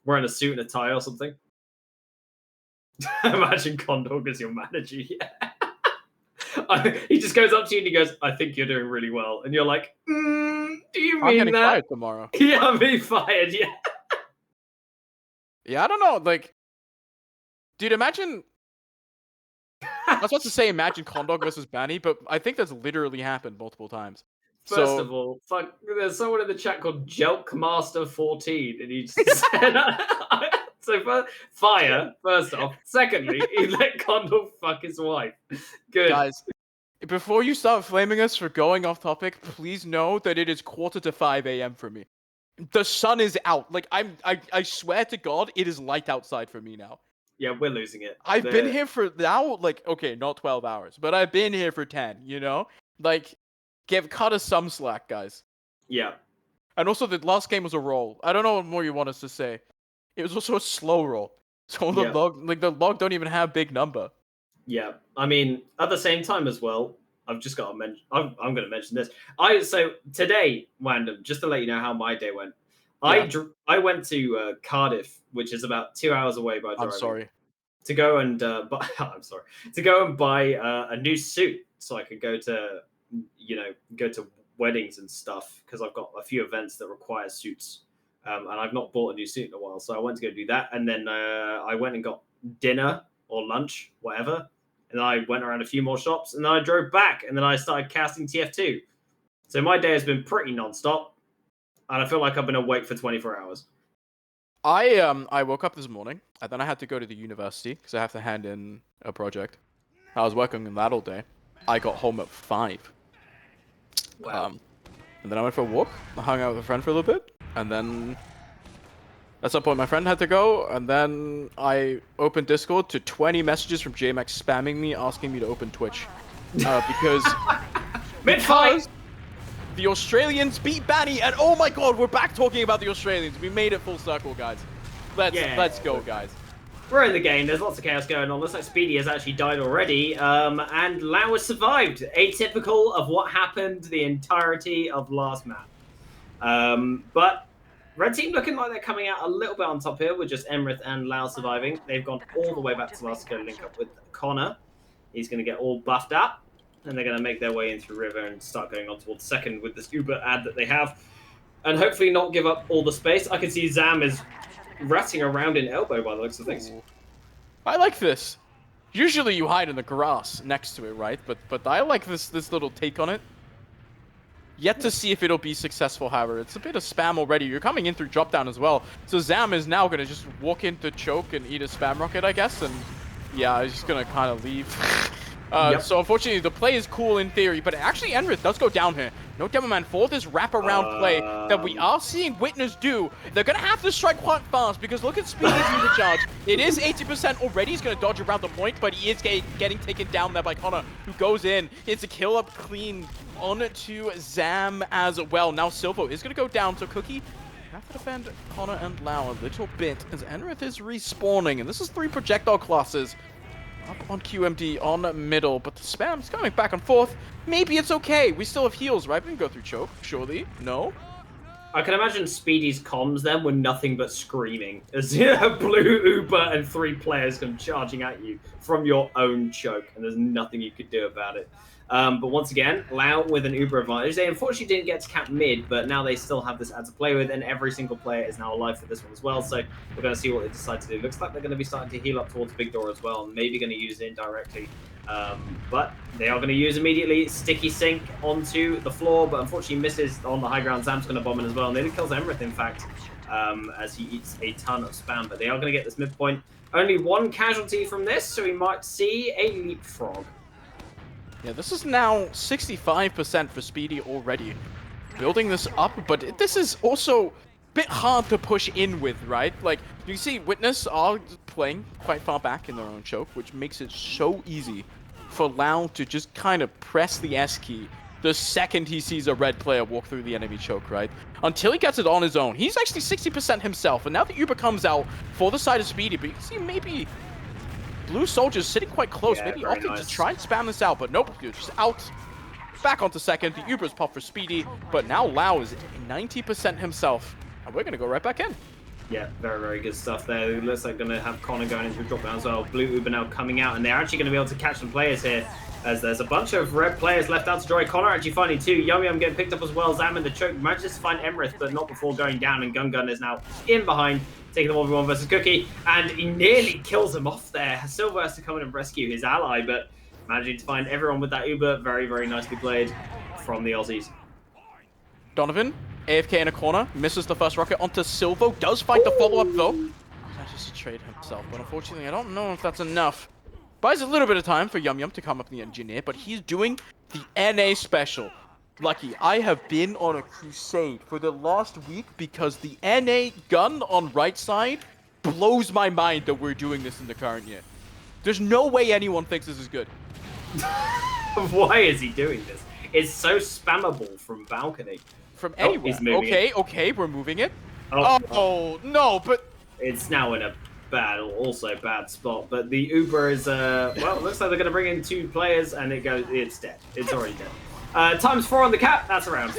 wearing a suit and a tie or something. Imagine Kondog as your manager. Yeah. He just goes up to you and he goes, "I think you're doing really well," and you're like, "Do you mean I'm getting that?" fired tomorrow. Yeah, I'm being fired. Yeah. Yeah, I don't know. Like, dude, imagine. I was about to say imagine Kondog versus Banny, but I think that's literally happened multiple times. First of all, fuck, there's someone in the chat called Jelkmaster14, and he just said, so fire, first off. Secondly, he let Kondog fuck his wife. Good. Guys, before you start flaming us for going off topic, please know that it is 4:45 a.m. for me. The sun is out. Like, I swear to God, it is light outside for me now. Yeah, we're losing it. I've been here for now, like, okay, not 12 hours, but I've been here for 10, you know? Like, cut us some slack, guys. Yeah. And also, the last game was a roll. I don't know what more you want us to say. It was also a slow roll. So the log don't even have big number. Yeah. I mean, at the same time as well, I've just got to mention, I'm going to mention this. So today, Wandom, just to let you know how my day went, Yeah. I went to Cardiff, which is about 2 hours away by driving. I'm sorry. To go and I'm sorry. To go and buy a new suit so I could go to weddings and stuff, because I've got a few events that require suits, and I've not bought a new suit in a while. So I went to go do that, and then I went and got dinner or lunch, whatever. And I went around a few more shops, and then I drove back, and then I started casting TF2. So my day has been pretty non-stop, and I feel like I've been awake for 24 hours. I woke up this morning, and then I had to go to the university because I have to hand in a project. I was working on that all day. I got home at 5. Wow. And then I went for a walk. I hung out with a friend for a little bit, and then at some point my friend had to go, and then I opened Discord to 20 messages from JMX spamming me, asking me to open Twitch. Because the Australians beat Banny, and oh my god, we're back talking about the Australians. We made it full circle, guys. Let's go, guys. We're in the game. There's lots of chaos going on. Looks like Speedy has actually died already, and Lau has survived. Atypical of what happened the entirety of last map. But Red Team looking like they're coming out a little bit on top here with just Emrith and Lau surviving. They've gone all the way back to last to go link up with Connor. He's going to get all buffed up, and they're going to make their way in through River and start going on towards second with this Uber ad that they have, and hopefully not give up all the space. I can see Zam is ratting around in elbow by the looks of things. Ooh. I like this. Usually you hide in the grass next to it, right? But I like this little take on it. Yet to see if it'll be successful, however. It's a bit of spam already. You're coming in through drop down as well. So Zam is now going to just walk into choke and eat a spam rocket, I guess. And yeah, he's just going to kind of leave. So unfortunately, the play is cool in theory, but actually Enrith does go down here. No Demoman for this wraparound play that we are seeing Witness do. They're going to have to strike quite fast because look at Speedy's user charge. It is 80% already. He's going to dodge around the point, but he is getting taken down there by Connor, who goes in. It's a kill up clean on to Zam as well. Now Silvo is going to go down, so Cookie have to defend Connor and Lau a little bit as Enrith is respawning, and this is 3 projectile classes. Up on QMD on middle, but the spam's going back and forth. Maybe it's okay. We still have heals, right? We can go through choke, surely. No? I can imagine Speedy's comms then were nothing but screaming as a blue Uber and 3 players come charging at you from your own choke, and there's nothing you could do about it. But once again, Lau with an Uber advantage. They unfortunately didn't get to cap mid, but now they still have this ad to play with, and every single player is now alive for this one as well. So we're going to see what they decide to do. Looks like they're going to be starting to heal up towards Big Door as well, and maybe going to use it indirectly But they are going to use immediately. Sticky Sink onto the floor, but unfortunately misses on the high ground. Zam's going to bomb in as well. Nearly kills Emrith, in fact, as he eats a ton of spam. But they are going to get this midpoint. Only one casualty from this, so we might see a leapfrog. Yeah, this is now 65% for Speedy already. Building this up, but this is also a bit hard to push in with, right? Like, you see Witness are playing quite far back in their own choke, which makes it so easy for Lau to just kind of press the S key the second he sees a red player walk through the enemy choke, right? Until he gets it on his own. He's actually 60% himself, and now the Uber comes out for the side of Speedy, but you can see maybe Blue Soldier's sitting quite close, maybe opting to try and spam this out, but nope, you're just out. Back onto second, the Uber's pop for Speedy, but now Lau is 90% himself, and we're going to go right back in. Yeah, very, very good stuff there. It looks like going to have Connor going into a drop down as well. Blue Uber now coming out, and they're actually going to be able to catch some players here, as there's a bunch of red players left out to dry. Connor actually finding two. Yum Yum getting picked up as well. Zam in the choke manages to find Emrith, but not before going down, and Gun is now in behind, taking the 1v1 versus Cookie, and he nearly kills him off there. Silver has to come in and rescue his ally, but managing to find everyone with that Uber. Very, very nicely played from the Aussies. Donovan, AFK in a corner, misses the first rocket onto Silvo, does fight the follow-up though. Manages to trade himself, but unfortunately I don't know if that's enough. Buys a little bit of time for Yum Yum to come up in the engineer, but he's doing the NA special. Lucky, I have been on a crusade for the last week because the NA gun on right side blows my mind that we're doing this in the current year. There's no way anyone thinks this is good. Why is he doing this? It's so spammable from balcony. From anywhere. Okay, we're moving it. Oh, no, but... It's now in a bad spot. But the Uber is, well, it looks like they're going to bring in two players, and it's dead. It's already dead. Times 4 on the cap, that's around.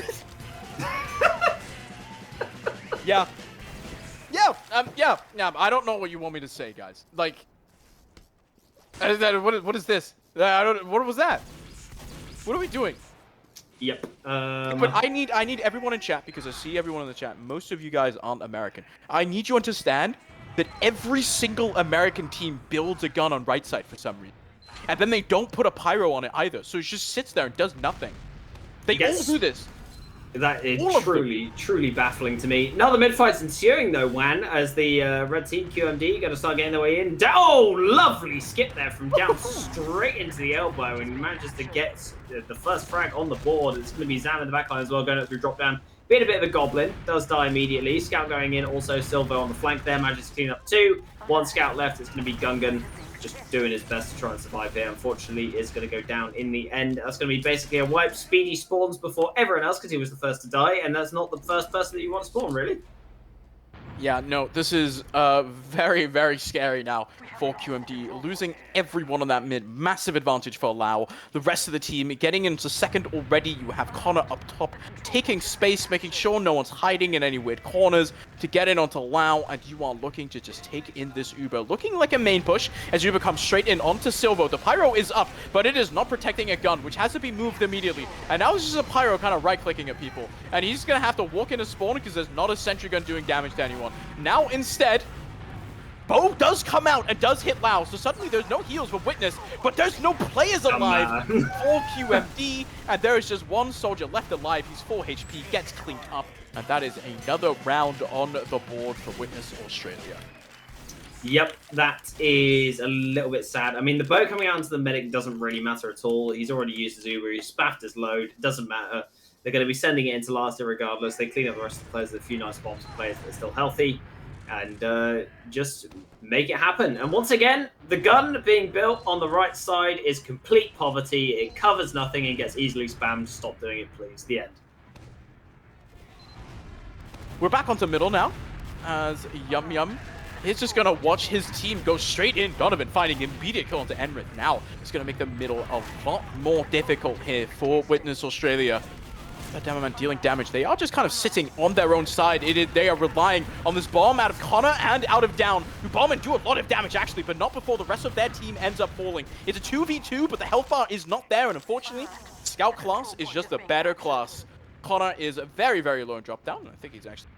Yeah, I don't know what you want me to say, guys. Like, what is this? What was that? What are we doing? Yep. But I need everyone in chat, because I see everyone in the chat. Most of you guys aren't American. I need you to understand that every single American team builds a gun on right side for some reason. And then they don't put a pyro on it either. So it just sits there and does nothing. They all do this. That is truly baffling to me. Now the mid-fight's ensuing though, Wan, as the red team QMD going to start getting their way in. Oh, lovely skip there from down straight into the elbow, and manages to get the first frag on the board. It's going to be Zam in the backline as well, going up through drop down. Being a bit of a goblin, does die immediately. Scout going in, also Silvo on the flank there, manages to clean up 2. 1 scout left, it's going to be Gungan. Just doing his best to try and survive here. Unfortunately, is going to go down in the end. That's going to be basically a wipe. Speedy spawns before everyone else because he was the first to die, and that's not the first person that you want to spawn, really. Yeah, no, this is very, very scary now for QMD. Losing everyone on that mid. Massive advantage for Lau. The rest of the team getting into second already. You have Connor up top, taking space, making sure no one's hiding in any weird corners to get in onto Lau, and you are looking to just take in this Uber. Looking like a main push as Uber comes straight in onto Silvo. The Pyro is up, but it is not protecting a gun, which has to be moved immediately. And now it's just a Pyro kind of right-clicking at people. And he's going to have to walk into spawn because there's not a sentry gun doing damage to anyone. Now, instead, Bo does come out and does hit Lau, so suddenly there's no heals for Witness, but there's no players alive for QMD, and there is just one soldier left alive. He's 4 HP, gets cleaned up, and that is another round on the board for Witness Australia. Yep, that is a little bit sad. I mean, the bow coming out into the medic doesn't really matter at all. He's already used his Uber, he's spaffed his load, doesn't matter. They're going to be sending it into last year regardless. They clean up the rest of the players with a few nice bombs for players that are still healthy, and just make it happen. And once again, the gun being built on the right side is complete poverty. It covers nothing and gets easily spammed. Stop doing it, please. The end. We're back onto middle now, as Yum Yum is just going to watch his team go straight in. Donovan finding immediate kill onto Enrith. Now it's going to make the middle a lot more difficult here for Witness Australia. Demoman dealing damage. They are just kind of sitting on their own side. They are relying on this bomb out of Connor and out of Down, who bomb and do a lot of damage actually, but not before the rest of their team ends up falling. It's a 2v2, but the health bar is not there, and unfortunately, Scout class is just a better class. Connor is very, very low in drop down, and I think he's actually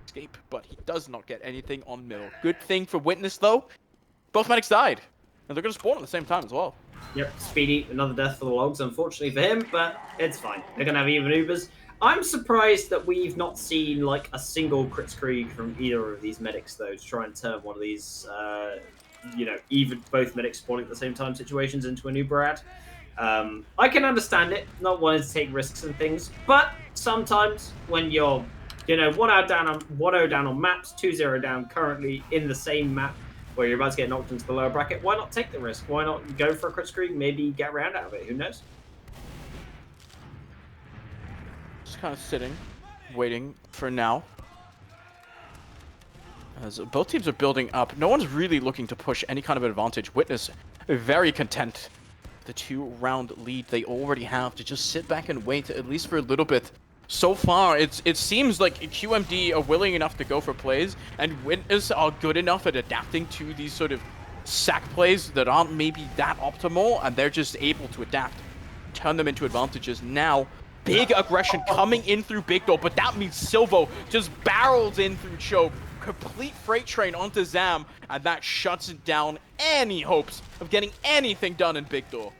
escape, but he does not get anything on middle. Good thing for Witness though, both medics died, and they're going to spawn at the same time as well. Yep, Speedy, another death for the logs, unfortunately for him, but it's fine. They're going to have even Ubers. I'm surprised that we've not seen like a single Kritzkrieg from either of these medics, though, to try and turn one of these, you know, even both medics spawning at the same time situations into an Uber ad. I can understand it, not wanting to take risks and things, but sometimes when you're, you know, 1-0 down on maps, 2-0 down currently in the same map, where you're about to get knocked into the lower bracket, why not take the risk? Why not go for a Kritzkrieg, maybe get around out of it? Who knows? Just kind of sitting, waiting for now. As both teams are building up, no one's really looking to push any kind of advantage. Witness very content. The 2-round lead they already have to just sit back and wait, at least for a little bit. So far, it seems like QMD are willing enough to go for plays, and Witness are good enough at adapting to these sort of sack plays that aren't maybe that optimal, and they're just able to adapt, turn them into advantages. Now, big aggression coming in through Big Door, but that means Silvo just barrels in through Choke. Complete freight train onto Zam, and that shuts down any hopes of getting anything done in Big Door.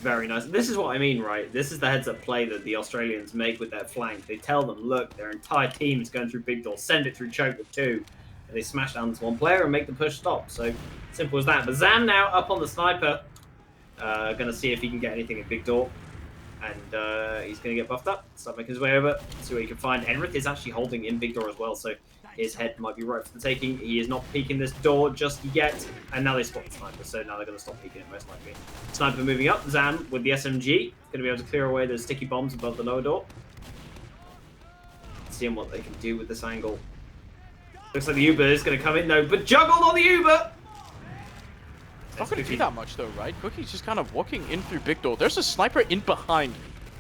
Very nice. This is what I mean, right? This is the heads-up play that the Australians make with their flank. They tell them, look, their entire team is going through Big Door. Send it through Choke with 2. And they smash down this one player and make the push stop. So, simple as that. But Zam now up on the sniper. Going to see if he can get anything in Big Door. And he's going to get buffed up. Start making his way over. See what he can find. Enrith is actually holding in Big Door as well. So, his head might be right for the taking. He is not peeking this door just yet. And now they spot the sniper, so now they're going to stop peeking it most likely. Sniper moving up. Zam with the SMG. Going to be able to clear away those sticky bombs above the lower door. Seeing what they can do with this angle. Looks like the Uber is going to come in though, but juggled on the Uber! It's not going to do that much though, right? Cookie's just kind of walking in through Big Door. There's a sniper in behind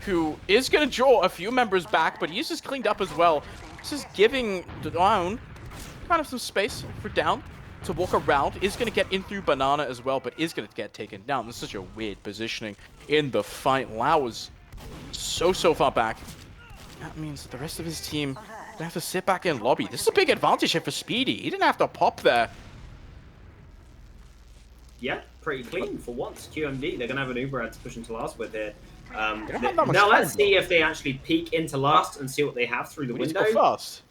who is going to draw a few members back, but he's just cleaned up as well. This is giving Down kind of some space for Down to walk around. Is going to get in through Banana as well, but is going to get taken down. This is such a weird positioning in the fight. Lau is so far back. That means that the rest of his team going to have to sit back in lobby. This is a big advantage here for Speedy. He didn't have to pop there. Yeah, pretty clean for once. QMD, they're going to have an Uber ad to push into last with here. Now let's see if they actually peek into last and see what they have through the window.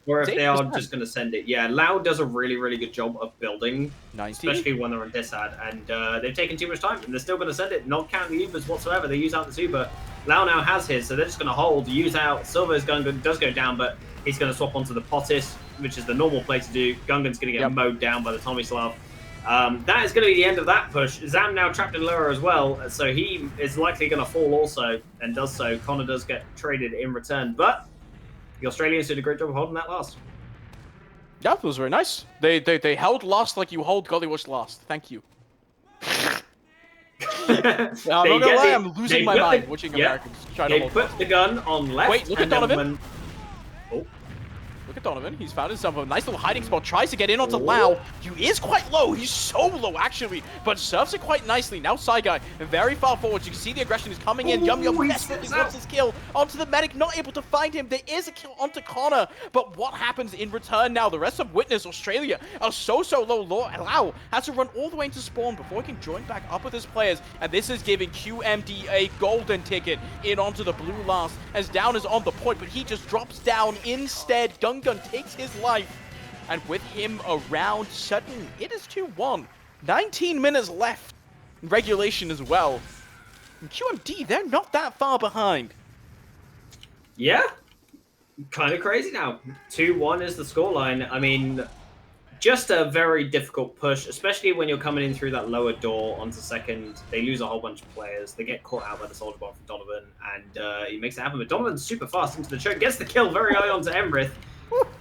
Or if they are just going to send it. Yeah, Lau does a really good job of building, 90? especially when they're on this ad. And they've taken too much time, and they're still going to send it. Not counting the Ubers whatsoever. They use out this Uber. Lau now has his, so they're just going to hold, use out. Silver's gun does go down, but he's going to swap onto the Potis, which is the normal play to do. Gungan's going to get mowed down by the Tomislav. That is going to be the end of that push. Zam now trapped in lower as well, so he is likely going to fall also, and does so. Connor does get traded in return, but the Australians did a great job of holding that last. Yeah, it was very nice. They held last like you hold Gullywash last. Thank you. I'm not gonna lie, I'm losing my mind watching Americans try to hold. They put the gun on left. Wait, look at Donovan. Look at Donovan. He's found himself a nice little hiding spot. Tries to get in onto Lau. He is quite low. He's so low, actually. But serves it quite nicely. Now Saigai very far forward. You can see the aggression is coming in. Yum desperately wants his kill onto the medic. Not able to find him. There is a kill onto Connor. But what happens in return now? The rest of Witness, Australia, are so low. Lau has to run all the way into spawn before he can join back up with his players. And this is giving QMD a golden ticket in onto the blue last. As Down is on the point, but he just drops down instead. Gun takes his life, and with him around Sutton, it is 2-1. 19 minutes left in regulation as well. And QMD, they're not that far behind. Yeah, kind of crazy now. 2-1 is the scoreline. I mean, just a very difficult push, especially when you're coming in through that lower door onto second. They lose a whole bunch of players. They get caught out by the soldier bomb from Donovan, and he makes it happen. But Donovan's super fast into the choke, gets the kill very early onto Emrith.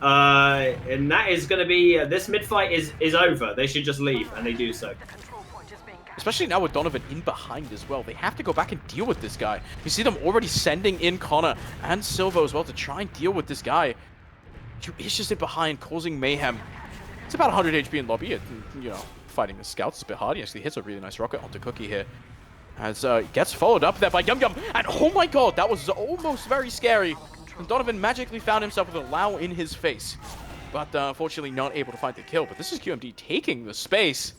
And that is going to be, this mid-fight is over. They should just leave, and they do so. Especially now with Donovan in behind as well. They have to go back and deal with this guy. You see them already sending in Connor and Silvo as well to try and deal with this guy. Who is just in behind, causing mayhem. It's about 100 HP in lobby. You know, fighting the scouts is a bit hard. He actually hits a really nice rocket onto Cookie here. As gets followed up there by Yum. And oh my god, that was almost very scary. And Donovan magically found himself with a Lau in his face. But unfortunately not able to find the kill. But this is QMD taking the space.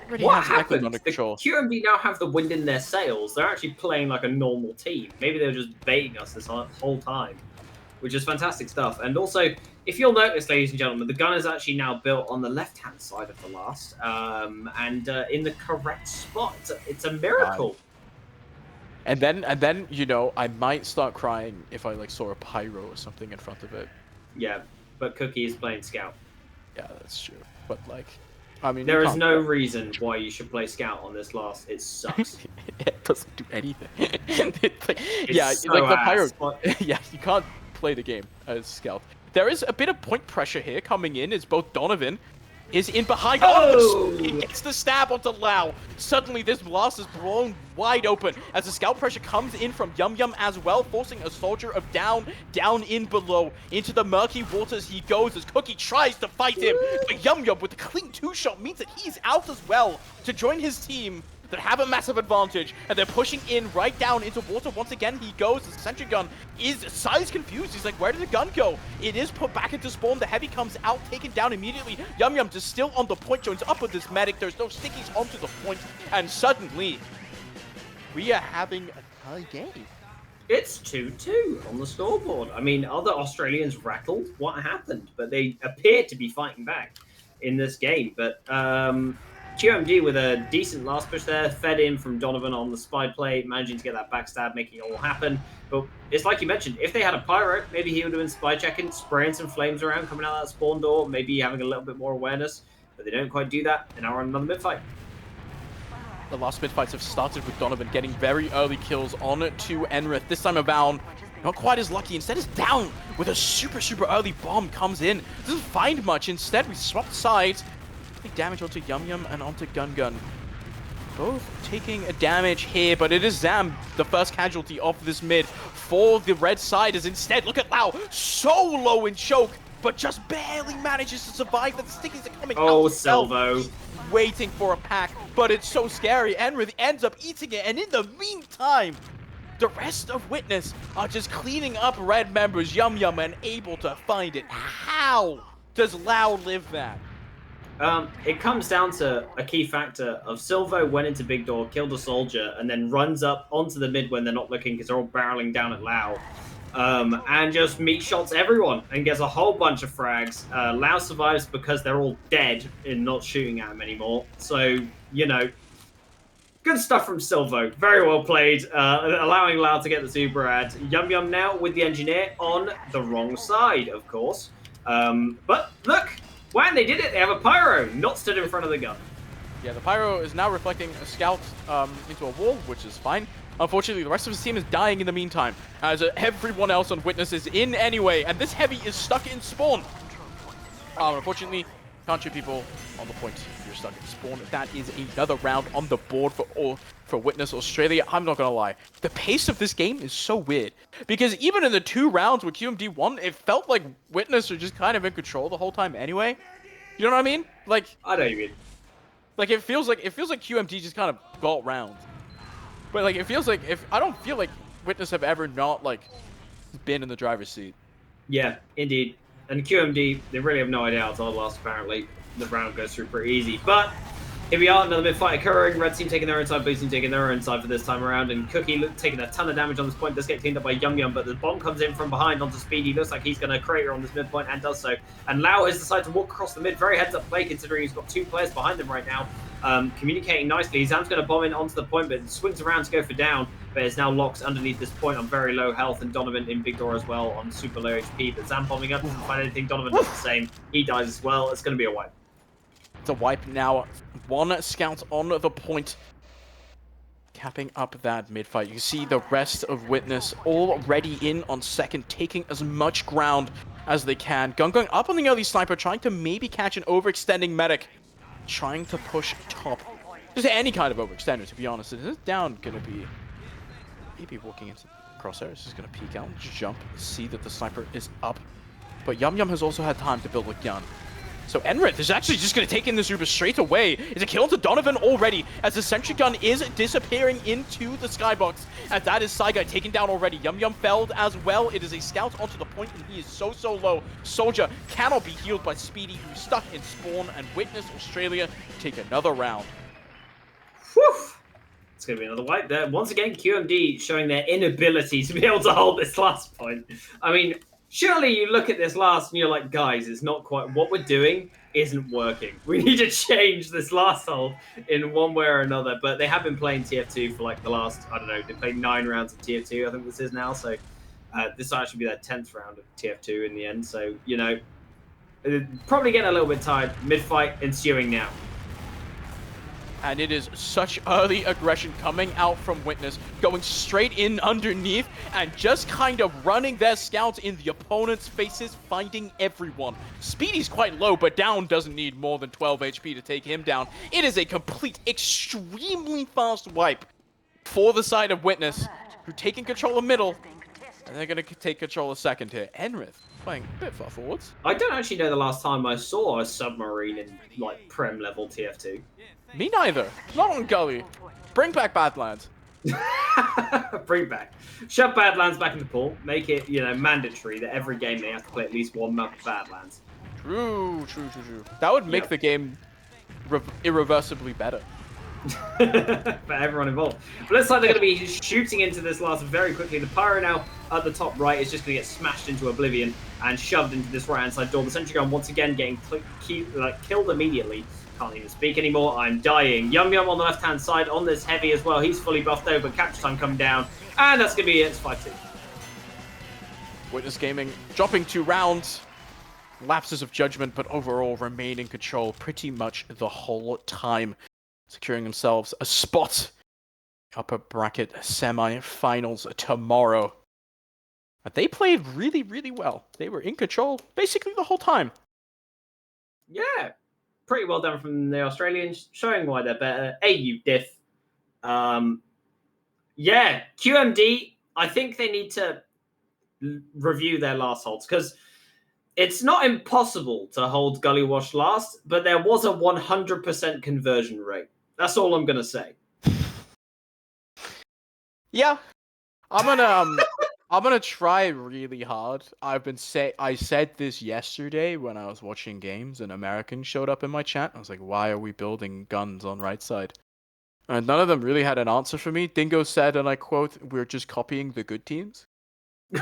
Already What has Eklund happened? under The control. QMD now have the wind in their sails. They're actually playing like a normal team. Maybe they were just baiting us this whole time, which is fantastic stuff. And also, if you'll notice, ladies and gentlemen, the gun is actually now built on the left-hand side of the last, and in the correct spot. It's a miracle. And then you know, I might start crying if I like saw a pyro or something in front of it. Yeah, but Cookie is playing Scout. Yeah, that's true. But like, I mean, There is no reason why you should play Scout on this last. It sucks. It doesn't do anything. It's yeah, so like the ass. pyro. Yeah, you can't play the game as Scout. There is a bit of point pressure here coming in as both Donovan is in behind. Oh! He gets the stab onto Lau. Suddenly, this blast is blown wide open as the scout pressure comes in from Yum Yum as well, forcing a soldier of down in below. Into the murky waters he goes as Cookie tries to fight him. But Yum Yum with the clean 2-shot means that he's out as well to join his team that have a massive advantage, and they're pushing in right down into water. Once again, he goes. The sentry gun is size confused. He's like, where did the gun go? It is put back into spawn. The heavy comes out, taken down immediately. Yum Yum just still on the point, joins up with this medic. There's no stickies onto the point, and suddenly, we are having a tie game. It's 2-2 on the scoreboard. I mean, other Australians rattled. What happened? But they appear to be fighting back in this game. But QMD with a decent last push there, fed in from Donovan on the spy play, managing to get that backstab, making it all happen. But it's like you mentioned, if they had a pyro, maybe he would have been spy checking, spraying some flames around, coming out of that spawn door, maybe having a little bit more awareness. But they don't quite do that, and now we're on another mid-fight. The last mid-fights have started with Donovan getting very early kills on to Enrith. This time around, not quite as lucky. Instead is down with a super early bomb comes in. Doesn't find much. Instead, we swapped sides. Big damage onto Yum Yum and onto Gun Gun. Both taking a damage here, but it is Zam, the first casualty of this mid for the red side. As instead, look at Lau, so low in choke, but just barely manages to survive. The stickies are coming out. Oh, Silvo. Waiting for a pack, but it's so scary. Enrith ends up eating it, and in the meantime, the rest of Witness are just cleaning up red members, Yum Yum, and able to find it. How does Lau live that? It comes down to a key factor of Silvo went into Big Door, killed a soldier, and then runs up onto the mid when they're not looking because they're all barreling down at Lau. And just meat shots everyone and gets a whole bunch of frags. Lau survives because they're all dead and not shooting at him anymore. So, you know, good stuff from Silvo. Very well played, allowing Lau to get the super ad. Yum Yum now with the engineer on the wrong side, of course. But look, when they did it, they have a pyro, not stood in front of the gun. Yeah, the pyro is now reflecting a scout into a wall, which is fine. Unfortunately, the rest of his team is dying in the meantime, as everyone else on Witness is in anyway, and this heavy is stuck in spawn. Unfortunately, can't shoot people on the point if you're stuck in spawn. That is another round on the board for Witness Australia. I'm not gonna lie, the pace of this game is so weird, because even in the 2 rounds with QMD won, it felt like Witness are just kind of in control the whole time anyway. You know what I mean? Like, I know you mean. Like it feels like QMD just kind of got rounds. But like it feels like I don't feel like Witness have ever not like been in the driver's seat. Yeah, indeed. And QMD, they really have no idea how to last, apparently. The round goes through pretty easy. But here we are, another mid-fight occurring. Red team taking their own side, blue team taking their own side for this time around. And Cookie taking a ton of damage on this point. Does get cleaned up by Yum Yum, but the bomb comes in from behind onto Speedy. Looks like he's going to crater on this midpoint and does so. And Lau has decided to walk across the mid. Very heads-up play, considering he's got 2 players behind him right now. Communicating nicely. Zam's going to bomb in onto the point, but swings around to go for down. But is now locked underneath this point on very low health, and Donovan in Big Door as well on super low HP. But Zam bombing up, doesn't find anything. Donovan does the same. He dies as well. It's going to be a wipe. It's a wipe now. 1 scout on the point, capping up that mid-fight. You can see the rest of Witness already in on second, taking as much ground as they can. Gun going up on the early sniper, trying to maybe catch an overextending medic, trying to push top. Just any kind of overextender, to be honest. Is this down gonna be maybe walking into crosshairs? Is gonna peek out, just jump, see that the sniper is up. But Yum Yum has also had time to build a gun. So Enrith is actually just going to take in this Uber straight away. It's a kill to Donovan already, as the sentry gun is disappearing into the skybox. And that is Saiga taken down already. Yum Yum felled as well. It is a scout onto the point, and he is so low. Soldier cannot be healed by Speedy, who's stuck in spawn, and Witness Australia take another round. Whew. It's going to be another wipe there. Once again, QMD showing their inability to be able to hold this last point. I mean, surely you look at this last and you're like, guys, it's not quite what we're doing isn't working. We need to change this last hold in one way or another. But they have been playing TF2 for like the last, I don't know, they played 9 rounds of TF2, I think this is now. So this will actually be their 10th round of TF2 in the end. So, you know, probably getting a little bit tired. Mid-fight ensuing now. And it is such early aggression coming out from Witness, going straight in underneath and just kind of running their scouts in the opponent's faces, finding everyone. Speedy's quite low, but Down doesn't need more than 12 HP to take him down. It is a complete, extremely fast wipe for the side of Witness, who taking control of middle, and they're going to take control of second here. Enrith playing a bit far forwards. I don't actually know the last time I saw a submarine in like Prem level TF2. Me neither. Not on Gully. Bring back Badlands. Bring back. Shove Badlands back in the pool. Make it, you know, mandatory that every game they have to play at least one map of Badlands. True. That would make the game irreversibly better. For everyone involved. But looks like they're going to be shooting into this last very quickly. The Pyro now at the top right is just going to get smashed into oblivion and shoved into this right-hand side door. The sentry gun once again getting killed immediately. Can't even speak anymore. I'm dying. Yum Yum on the left-hand side on this heavy as well. He's fully buffed over, but capture time coming down. And that's going to be it. It's 5-2. Witness Gaming dropping 2 rounds. Lapses of judgment, but overall remain in control pretty much the whole time. Securing themselves a spot. Upper bracket semi-finals tomorrow. But they played really, really well. They were in control basically the whole time. Yeah. Pretty well done from the Australians, showing why they're better. AU diff. Yeah, QMD, I think they need to review their last holds, because it's not impossible to hold Gullywash last, but there was a 100% conversion rate. That's all I'm going to say. Yeah. I'm gonna try really hard. I said this yesterday when I was watching games. An American showed up in my chat. I was like, "Why are we building guns on right side?" And none of them really had an answer for me. Dingo said, and I quote, "We're just copying the good teams."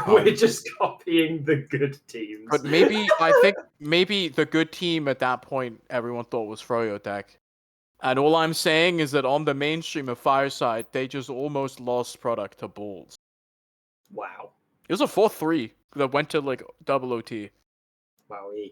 We're just copying the good teams. But I think maybe the good team at that point everyone thought was Froyo Tech. And all I'm saying is that on the mainstream of Fireside, they just almost lost product to Bulls. Wow. It was a 4-3 that went to like double OT. Wowie.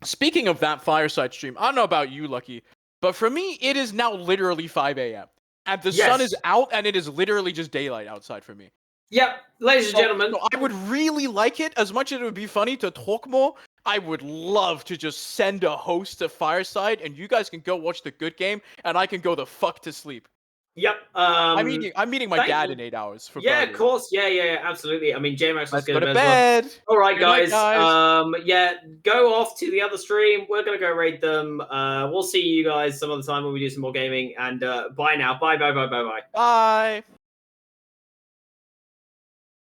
Speaking of that Fireside stream, I don't know about you, Lucky, but for me, it is now literally 5 a.m. And the sun is out, and it is literally just daylight outside for me. Yep, ladies and gentlemen. So I would really like it, as much as it would be funny to talk more, I would love to just send a host to Fireside, and you guys can go watch the good game, and I can go the fuck to sleep. Yep. I'm meeting my dad in 8 hours. For of course. Yeah, absolutely. I mean, J-Max was going to bed. Well. All right, Good guys. night, yeah, go off to the other stream. We're going to go raid them. We'll see you guys some other time when we do some more gaming. And bye now. Bye. Bye.